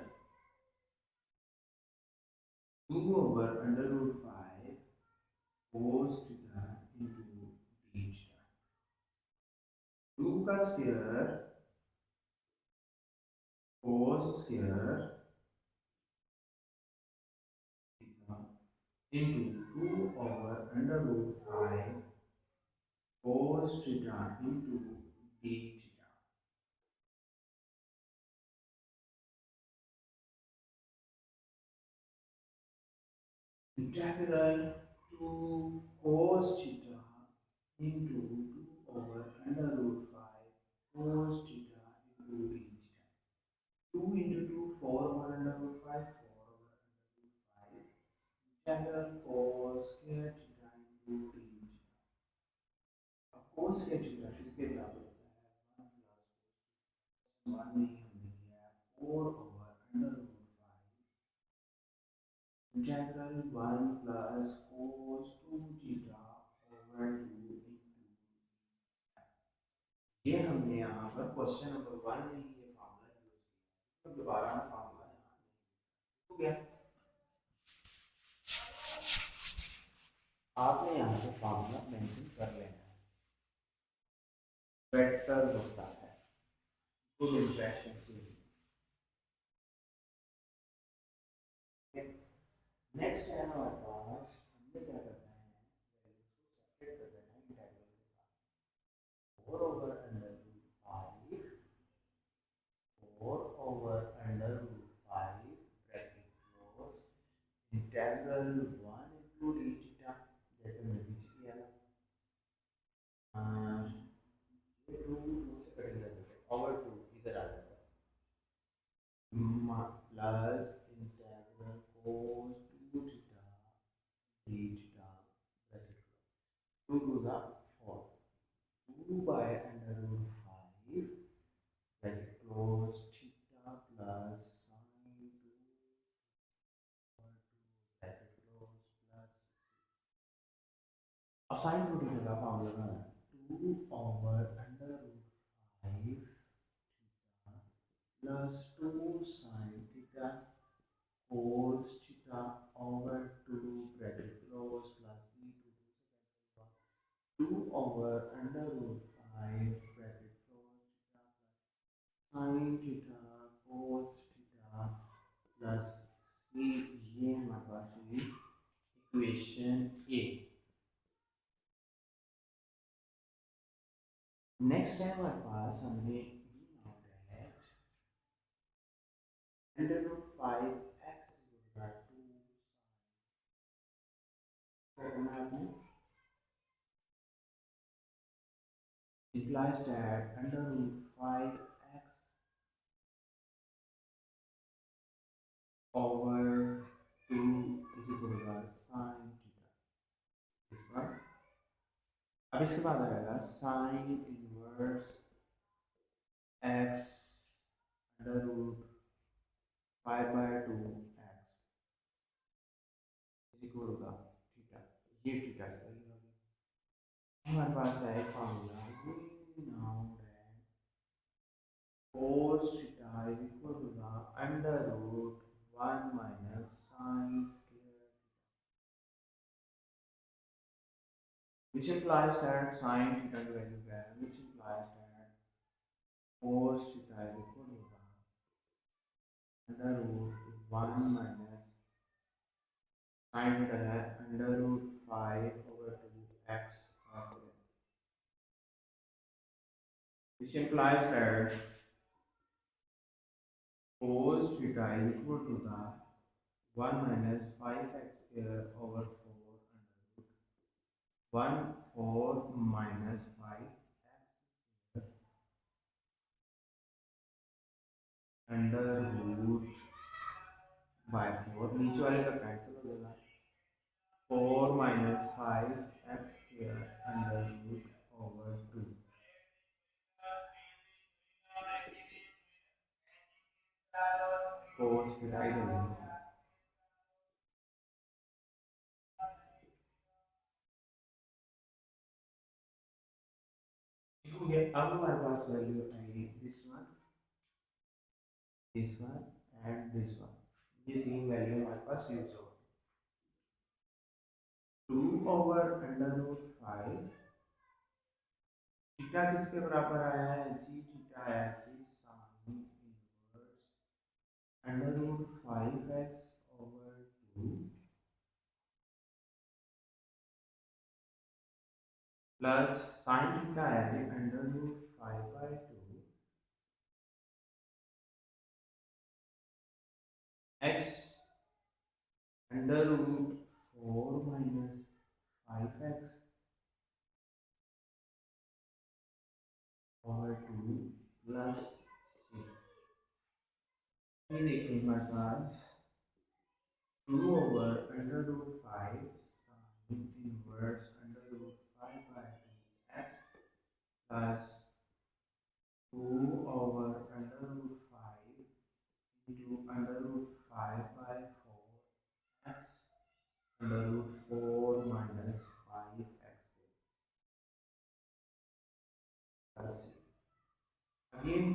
2 over under root 5 cos theta into d theta 2 का square cos square theta into 2 over under root 5 cos theta into d theta. Integral 2 cos theta into 2 over under root 5 cos theta into d theta. 2 into 2 4 over under root 5 4 over under root 5 integral cos square theta into d theta. अब cos square theta किसके बराबर होता है 1 plus 1 नहीं हमने किया है 4 over under root 5 integral 1 plus cos 2 theta over 2 into ये हमने यहाँ पर क्वेश्चन नंबर 1 में ही ये फार्मूला यूज किया तो दोबारा हम फार्मूला यहाँ नहीं हो गया आपने यहाँ पे फार्मूला मेंशन कर लेना है वेक्टर होता है गुड इंप्रेशन के लिए नेक्स्ट है हमारे पास हमने क्या करना है वैल्यूज को सेपरेट कर देना है इंटीग्रल के साथ 4 over under root 5 4 over under root 5 bracket close integral 1 into d theta जैसे हमने पीछे किया था ये 2 से कटेगा over 2 इधर आ जाता है plus integral cos 2 theta d theta bracket close 2 to the 4 2 by under root 5 bracket close theta plus sin 2 अब साइन 2 थीटा का फॉर्मूला बनाना है 2 over under root 5 theta plus 2 sine theta cos theta over 2 bracket close plus c 2 over under root 5 bracket close theta plus sine theta cos theta plus c ये हमारे पास हुई equation A next है हमारे पास हमने under root 5 x equal to 2 करना है आपने implies that under root 5 x over 2 is equal to sin theta इस बार अब इसके बाद आएगा sin inverse x under root 5 by 2 x is equal to theta ये थीटा की वैल्यू आ गई हमारे पास है formula now that cos theta is equal to the under root 1 minus sin square which implies that sin theta की value क्या है which implies that cos theta is equal to the under root 1 minus sin theta है under root 5 over 2 x which implies that cos theta is equal to the 1 minus 5x square over 4 under root 1 4 minus 5 x under root by 4 नीचे वाले का cancel हो जाएगा 4 minus 5 x square under root over 2 cos theta okay, अब हमारे पास value आएगी this one and this one, ये तीन वैल्यू हमारे पास यूज हो। 2/√5 थीटा किसके बराबर आया है जी, थीटा आया है जी sine inverse √5x/2 plus sine theta आया है √5/2 x √4 minus 5x/2 प्लस ये देखिए हमारे पास 2/√5 sin inverse √5/2 x plus 2/√5 into √5/4 x √4 minus 5x plus again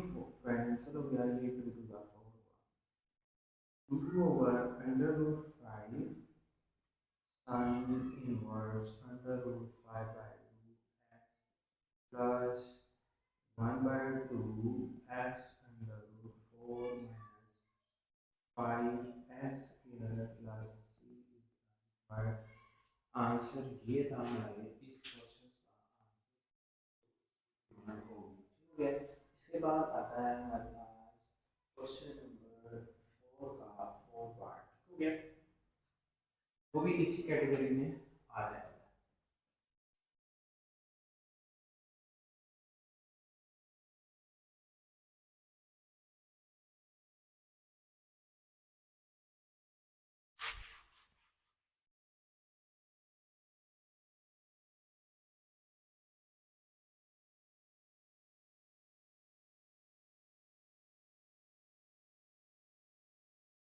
cancel हो गया, ये to to the 2/√5 sin inverse √5/2 x plus 1/2 x √4 minus 5x square plus c पर answer ये था हमारे इस क्वेश्चन का आंसर। ठीक है, इसके बाद आता है हमारे पास क्वेश्चन नंबर 4 का 4 पार्ट। ठीक है, वो भी इसी कैटेगरी में आ जाएगा।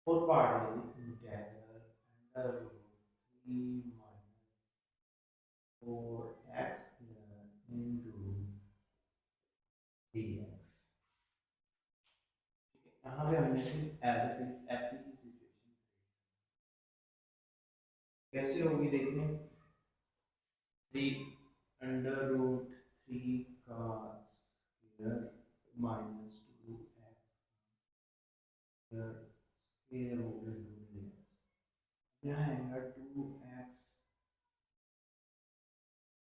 फोर पार्ट है integral √3 minus 4x into dx। यहाँ पे हमने ऐसी की सिचुएशन कैसे होगी देखिए, 3 का square minus 2x square over 2x, यहाँ आएगा 2x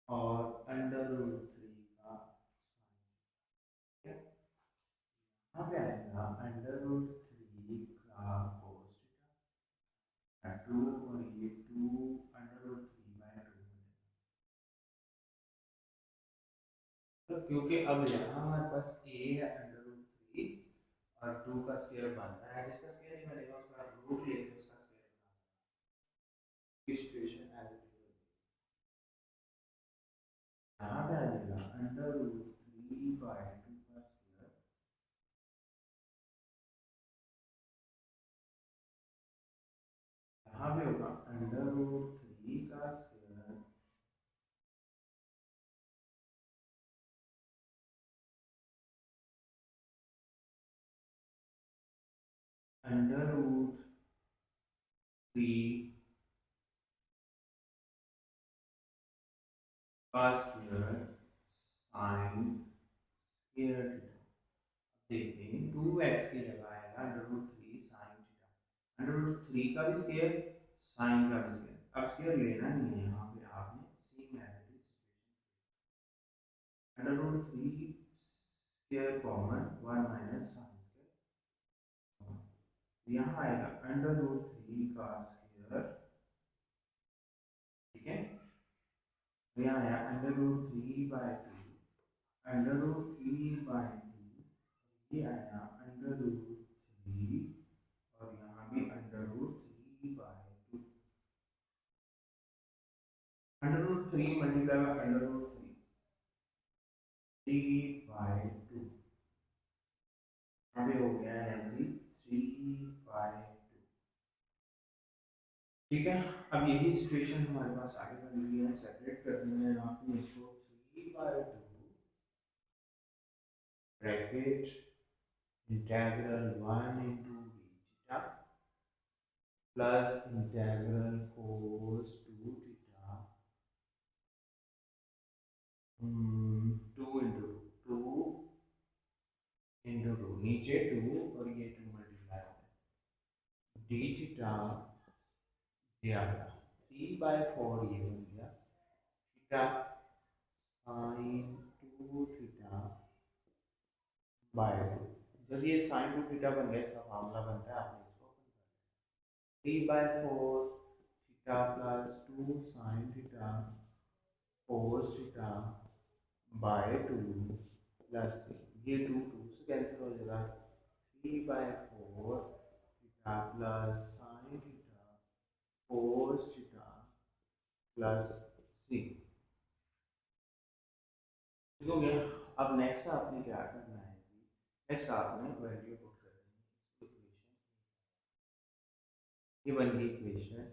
और √3 का साइन, यहाँ पे आएगा √3 का cos थीटा 2 और ये 2 √3/2, क्योंकि अब यहाँ हमारे पास a है √3 और 2 का स्क्वायर बनता है, जिसका स्क्वायर नहीं बनेगा उसका रूट लेके उसका स्क्वायर बनाना। सिचुएशन एज इट इज यहाँ पे आ जाएगा √3/2 का स्क्वायर, यहाँ पे होगा √3 का स्क्वायर √3 का स्क्वायर साइन स्क्वायर थीटा। देखते हैं 2x की जगह आएगा √3 साइन थीटा, √3 का भी स्क्वायर साइन का भी स्क्वायर। अब स्क्वायर लेना नहीं है, यहाँ पे आपने same as it is √3 square common 1 minus sine square, यहाँ आएगा √3 का स्क्वायर। ठीक है, यहाँ आया √3/2 √3/2, ये आया √3 और यहाँ भी √3/2, √3 मल्टीप्लाई बाय √3/2, यहाँ पे हो गया है जी 3/2। ठीक है, अब यही सिचुएशन हमारे पास आगे बन रही है, सेपरेट करनी है आपने इसको 3/2 bracket integral 1 into d theta plus integral cos 2 theta 2 into 2 into 2 नीचे 2 और ये 2 मल्टीप्लाई d थीटा ये आ गया 3/4 ये बन गया थीटा साइन 2 थीटा बाय 2। जब ये साइन 2 थीटा बन गया इसका फार्मूला बनता है आपने इसको 3/4 theta plus 2 sine theta cos theta by 2 plus ये 2 से कैंसिल हो जाएगा 3/4 theta plus sine theta cos theta plus c. ठीक हो गया। अब नेक्स्ट आपने क्या करना है, नेक्स्ट आपने वैल्यू पुट करनी है इक्वेशन, ये बन गई इक्वेशन।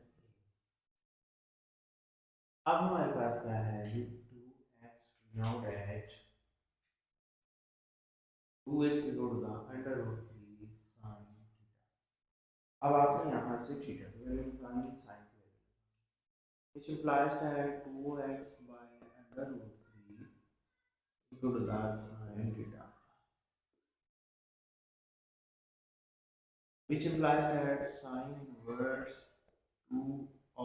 अब हमारे पास क्या है 2x now that 2x equal to the under root 3 sin theta। अब आपने यहाँ से थीटा की वैल्यू निकालनी साइन की value, which implies that 2x by under root 3 equal to the sin theta, which implies that sin inverse 2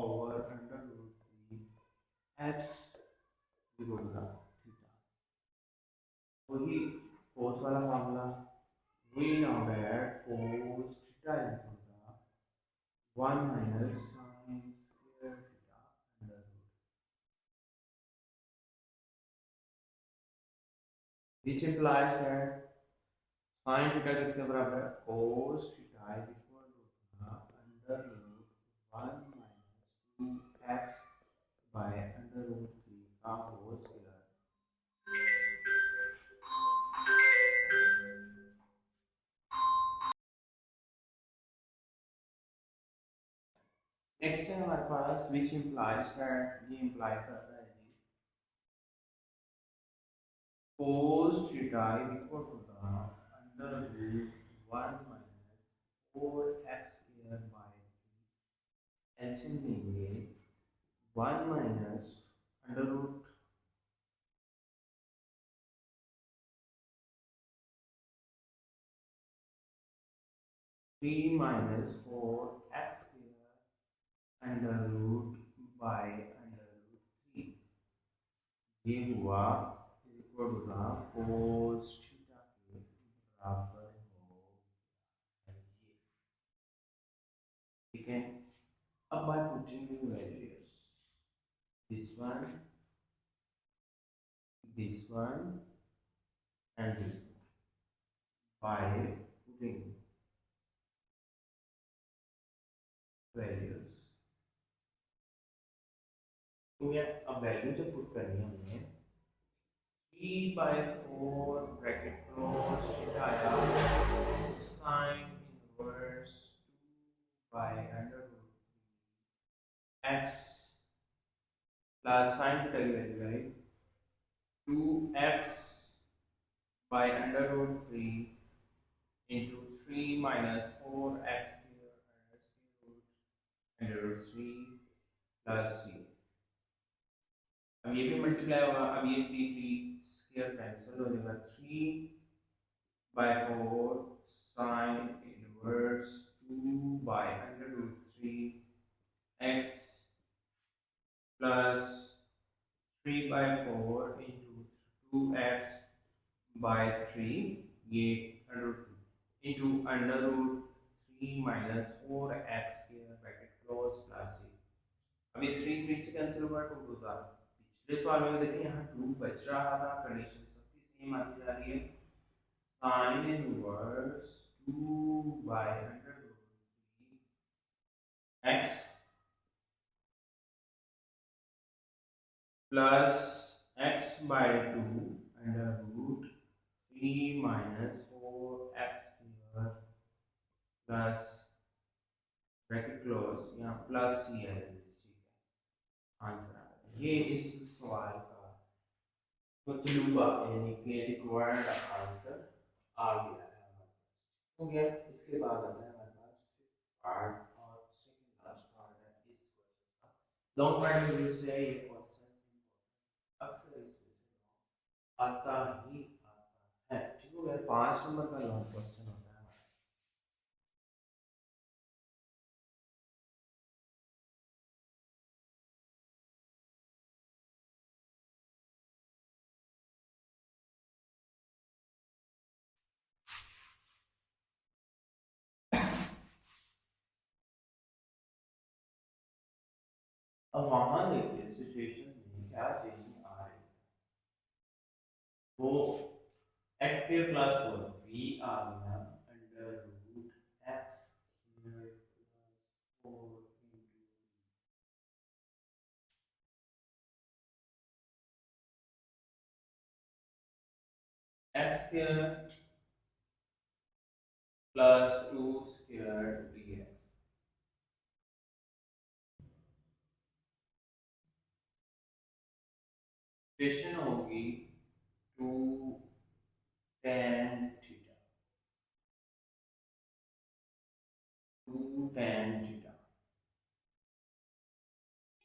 over under root 3 x equal to the theta। वही cos वाला formula, we know that cos theta equal to 1 minus sin square theta under root, which implies that sin theta किसके बराबर है cos theta is equal to under root 1 minus 2x by under root 3 का whole square. Next है हमारे पास which implies that, ये imply कर रहा है जी cos theta is equal to the under root 1 minus 4x square by 3 LCM लेंगे 1 minus under root 3 minus 4x square under root by under root 3, ये हुआ equal to था cos थीटा के बराबर हो ये। ठीक है। अब by putting the values this one and this one, by putting values, तो ये अब वैल्यू जब पुट करनी है हमने 3/4 ब्रैकेट क्लोज थीटा आया sine inverse 2 by under root x plus sine theta की value right 2x by under root 3 into 3 minus 4x square under root 3 plus c। अब ये भी मल्टीप्लाई होगा, अब ये 3 स्क्वायर कैंसिल हो जाएगा 3/4 sign inverse 2 by under root 3 x plus 3/4 into 2x by 3 ये into under root 3 minus 4x square bracket close plus c। अब ये 3 से कैंसिल होगा 2 था। पिछले सवाल में देखिए यहाँ 2 बच रहा था, कंडीशन सबकी सेम आती जा रही है sign inverse 2 by under root 3 x plus x by 2 under root 3 minus 4x square plus bracket close यहाँ प्लस सी है। ठीक है, आंसर ये इस सवाल का मतलब यानी कि रिक्वायर्ड आंसर आ गया है हमारे पास। हो गया। इसके बाद आता है हमारे पास पार्ट और सेकंड लास्ट पार्ट है इस क्वेश्चन का। लॉन्ग पार्ट में से ये क्वेश्चन अक्सर इसमें से आता ही आता है। ठीक हो गया। 5 नंबर का लॉन्ग क्वेश्चन होता है हमारा। अब वहां देखिए सिचुएशन में क्या चेंजिंग आ रही है। वो एक्स के प्लस 4 वी आ गया under root x square plus 4 into x square plus 2 square dx। Equation होगी 2 tan theta 2 tan theta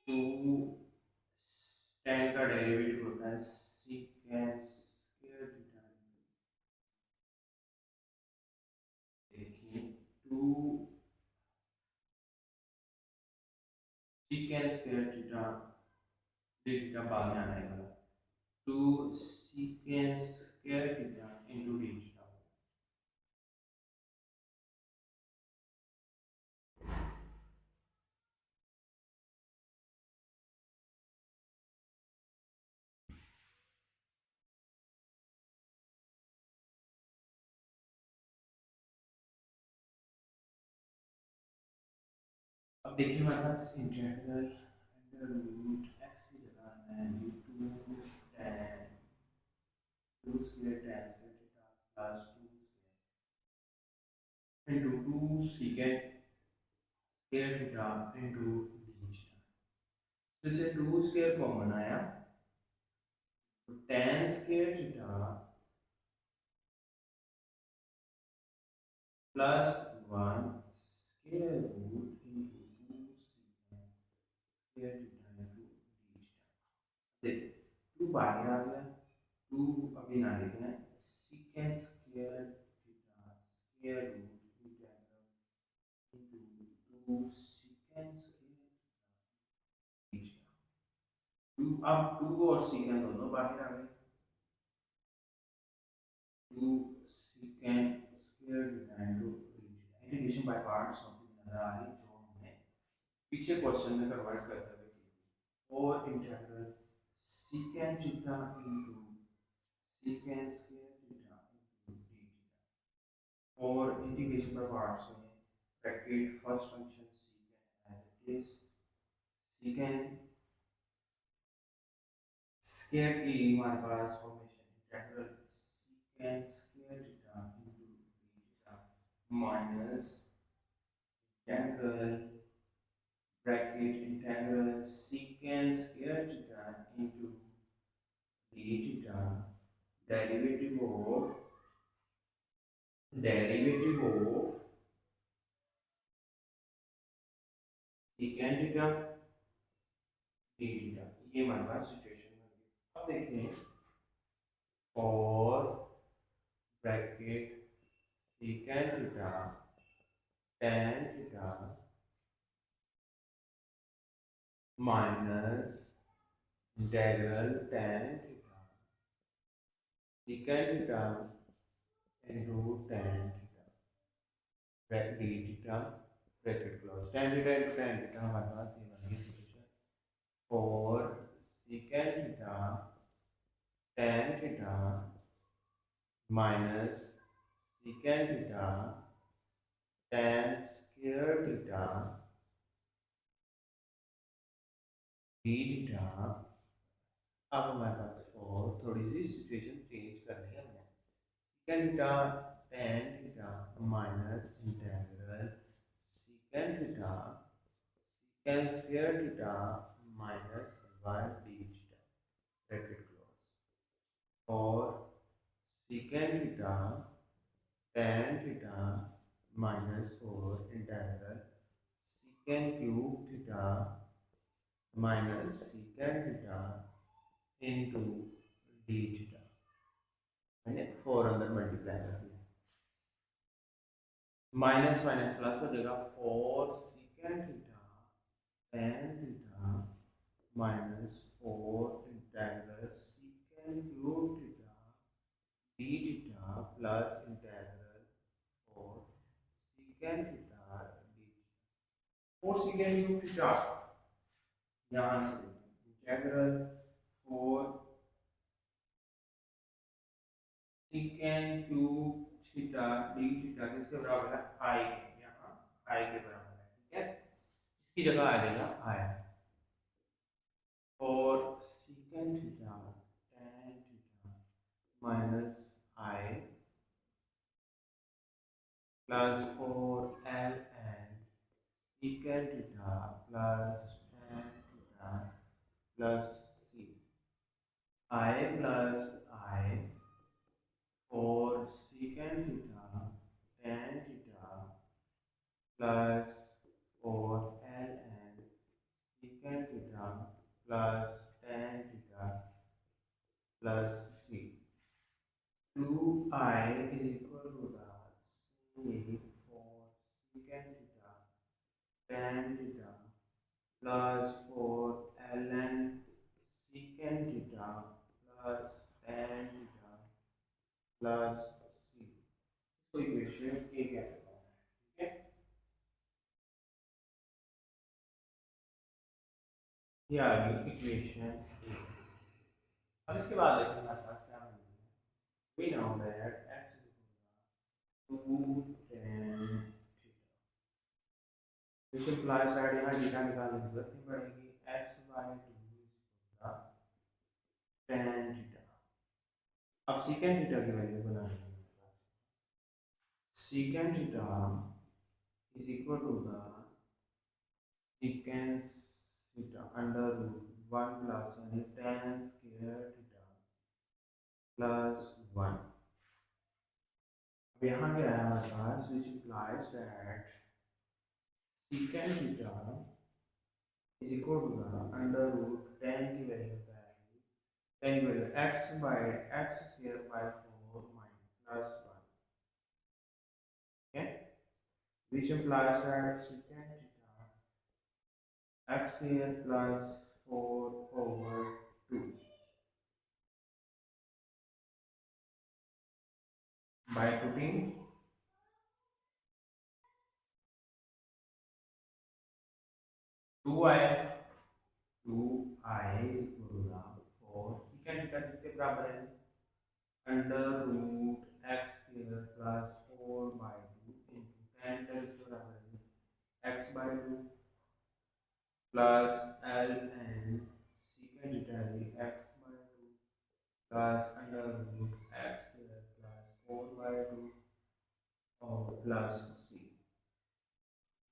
2 tan का डेरिवेटिव होता है secant स्क्वायर थीटा। देखिए 2 secant square theta d theta बाद में आने वाला 2 secant square theta into d theta. अब देखिए हमारे पास इंटीग्रल अंडर रूट एक्स की जगह है ये 2 tan 2 square tan square theta plus 2 square into 2 secant square theta into d theta. जैसे 2 स्क्वायर कॉमन आया तो tan square theta plus 1 square root into 2 secant square theta into d theta. देख 2 बाहर आ गया 2 अभी ना लिखना है secant square theta square root integral into 2 secant square theta. 2 अब 2 और secant दोनों बाहर आ गए 2 secant square theta into integration by parts something नजर आ रही जो हमने पीछे क्वेश्चन में कन्वर्ट करते हुए की और integral secant theta into secant square theta into d theta और इंटीग्रेशन बाय पार्ट्स में bracket first function secant as it is secant square की हमारे पास formation integral secant square theta into d theta minus integral bracket integral secant square theta into d theta derivative of secant theta d theta। ये हमारे पास situation में अब देखें और bracket secant theta tan theta minus integral tan theta secant theta into tan theta d theta bracket close tan theta into tan theta हमारे पास ये बन गई सॉल्यूशन और secant theta tan theta minus secant theta tan square theta d theta। अब हमारे पास और थोड़ी सी situation change करनी है हमने secant theta tan theta minus integral secant theta secant square theta minus 1 d theta bracket close और secant theta tan theta minus 4 integral secant cube theta minus secant theta into d theta। मैंने 4 अंदर multiply कर दिया, minus minus plus हो जाएगा 4 secant theta tan theta minus 4 integral secant cube theta d theta plus integral 4 secant theta d theta। 4 secant cube theta यहाँ से integral 4 secant cube theta d theta किसके बराबर है i, यहाँ i के बराबर है, ठीक है। इसकी जगह आ जाएगा i और secant theta tan theta minus i plus 4 ln secant theta plus tan theta plus c i plus i और secant theta tan theta plus 4 ln secant theta plus tan theta plus c। 2i is equal to the c for secant theta tan theta plus 4 ln secant theta plus tan theta plus c, इसको equation ए कहते हैं, ठीक है। ये आ गई equation a. अब इसके बाद देखिए हमारे पास क्या मिलेगा, we know that x is 2 tan theta, which implies that यहाँ थीटा निकालने की जरूरत नहीं पड़ेगी, x by 2 tan थीटा। अब secant थीटा की वैल्यू बनानी है, secant theta is equal to the secant theta under root 1 plus यानी tan square theta plus 1। अब यहाँ क्या है हमारे पास, which implies that secant theta is equal to the under root tan की वैल्यू क्या है, tan की value x by x square by 4 minus plus 1, okay, which implies that secant theta x square plus 4 over 2 by putting 2i is equal to the 4 secant theta किसके बराबर है, under root x square plus 4 by 2 into tan theta इसके बराबर है x by 2 plus ln secant theta x by 2 plus under root x square plus 4 by 2 और plus c।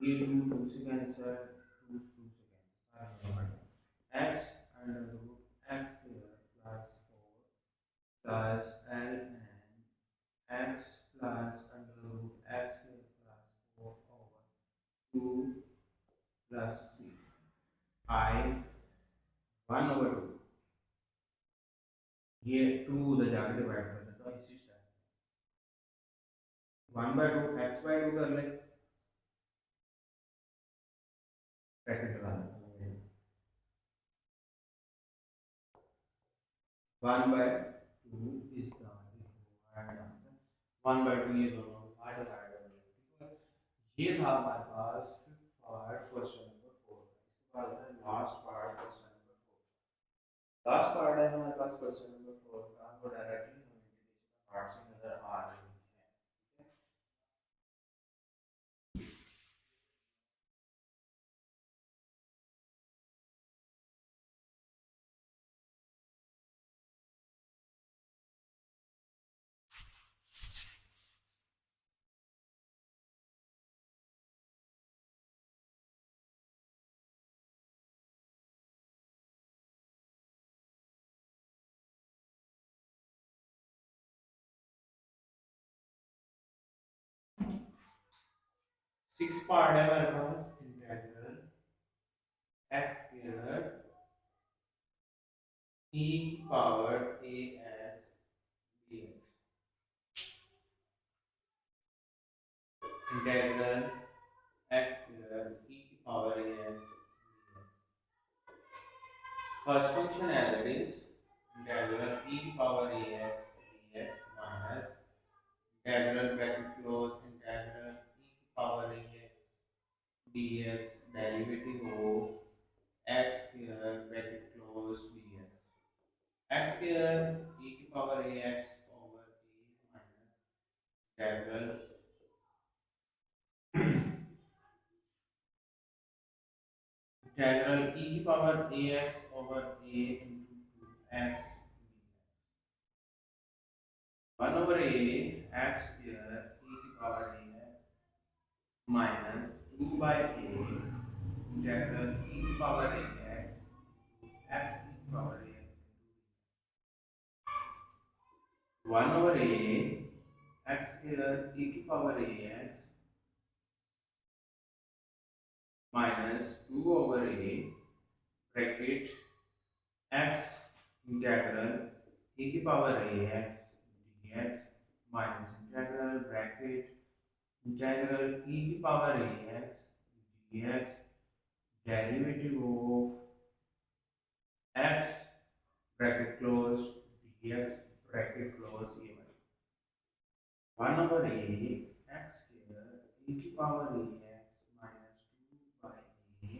ये 2 से cancel, 2 से cancel, x under root x square plus 4 plus ln x plus under root x square plus 4 over 2 plus c। I 1 over 2, ये 2 उधर जाकर divide कर देता हूँ इसी स्टेप, 1 by 2 x by 2 कर ले, ब्रैकेट लगा देता हूँ, 1 by 2 is the required answer, 1 by 2 ये दोनों साइड डिवाइड कर लेंगे, ठीक है। ये था हमारे पास फिफ्थ पार्ट क्वेश्चन नंबर 4। इसके बाद है last part question number 4। Last part है हमारे पास क्वेश्चन नंबर 4 का, वो डायरेक्टली हमें पार्ट से नजर आ रही है। 6 पार्ट है हमारे पास इंटीग्रल x स्क्वायर e की power ax dx integral x square e की power ax dx first function as it is integral e की power ax dx minus integral bracket close integral e की power ax dx derivative of x square bracket close dx x square e की power ax over a minus integral integral e की power ax over a into 2x 1 over a x square e की power ax minus 2 by a integral e की power ax x e की power ax 1 over a x square e की power ax minus 2 over a bracket x integral e की power ax dx minus integral bracket integral e की power ax dx derivative of x bracket close dx bracket close ये 1 over a x square e की power ax minus 2 by a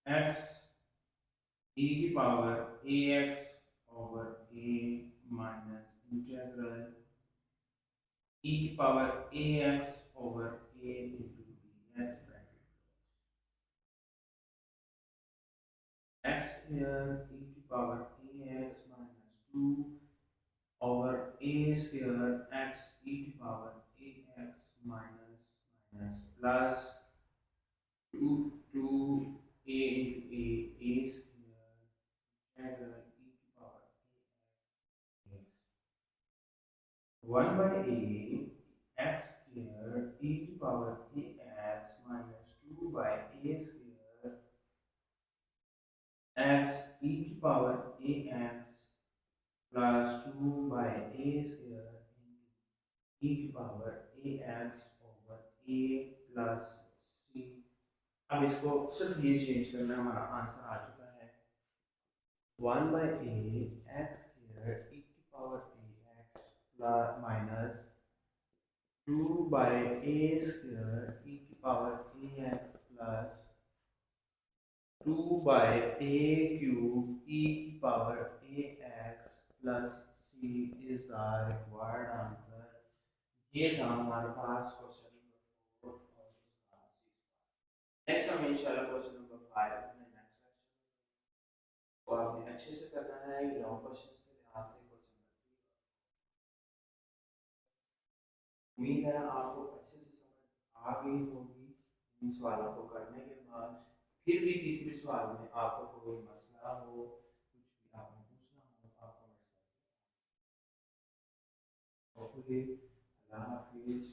x e की power ax over a minus integral e की power ax over a into dx bracket x square e की power ax minus 2 over a square x e की power ax minus minus plus 2 a into a square integral e की power ax 1 by a x square e की power ax minus 2 by a square x e की power ax plus 2 by a square into e की power ax over a plus c। अब इसको सिर्फ ये change करना, हमारा आंसर आ चुका है 1 by a x square e की power ax plus minus 2 by a square e की power ax plus 2 by a cube e की power ax plus c is the required answer। ये था हमारे पास क्वेश्चन नंबर 4 और next हम इंशाल्लाह question number 5 अपने नेक्स्ट लेक्चर को आपने अच्छे से करना है। लॉन्ग क्वेश्चंस के लिहाज से क्वेश्चन नंबर 3 उम्मीद है आपको अच्छे से समझ आ गई होगी। इन सवालों को करने के बाद फिर भी किसी भी सवाल में आपको कोई मसला हो, कुछ भी आपने पूछना हो, आपको मेरे साथ। ओके, अल्लाह हाफिज़।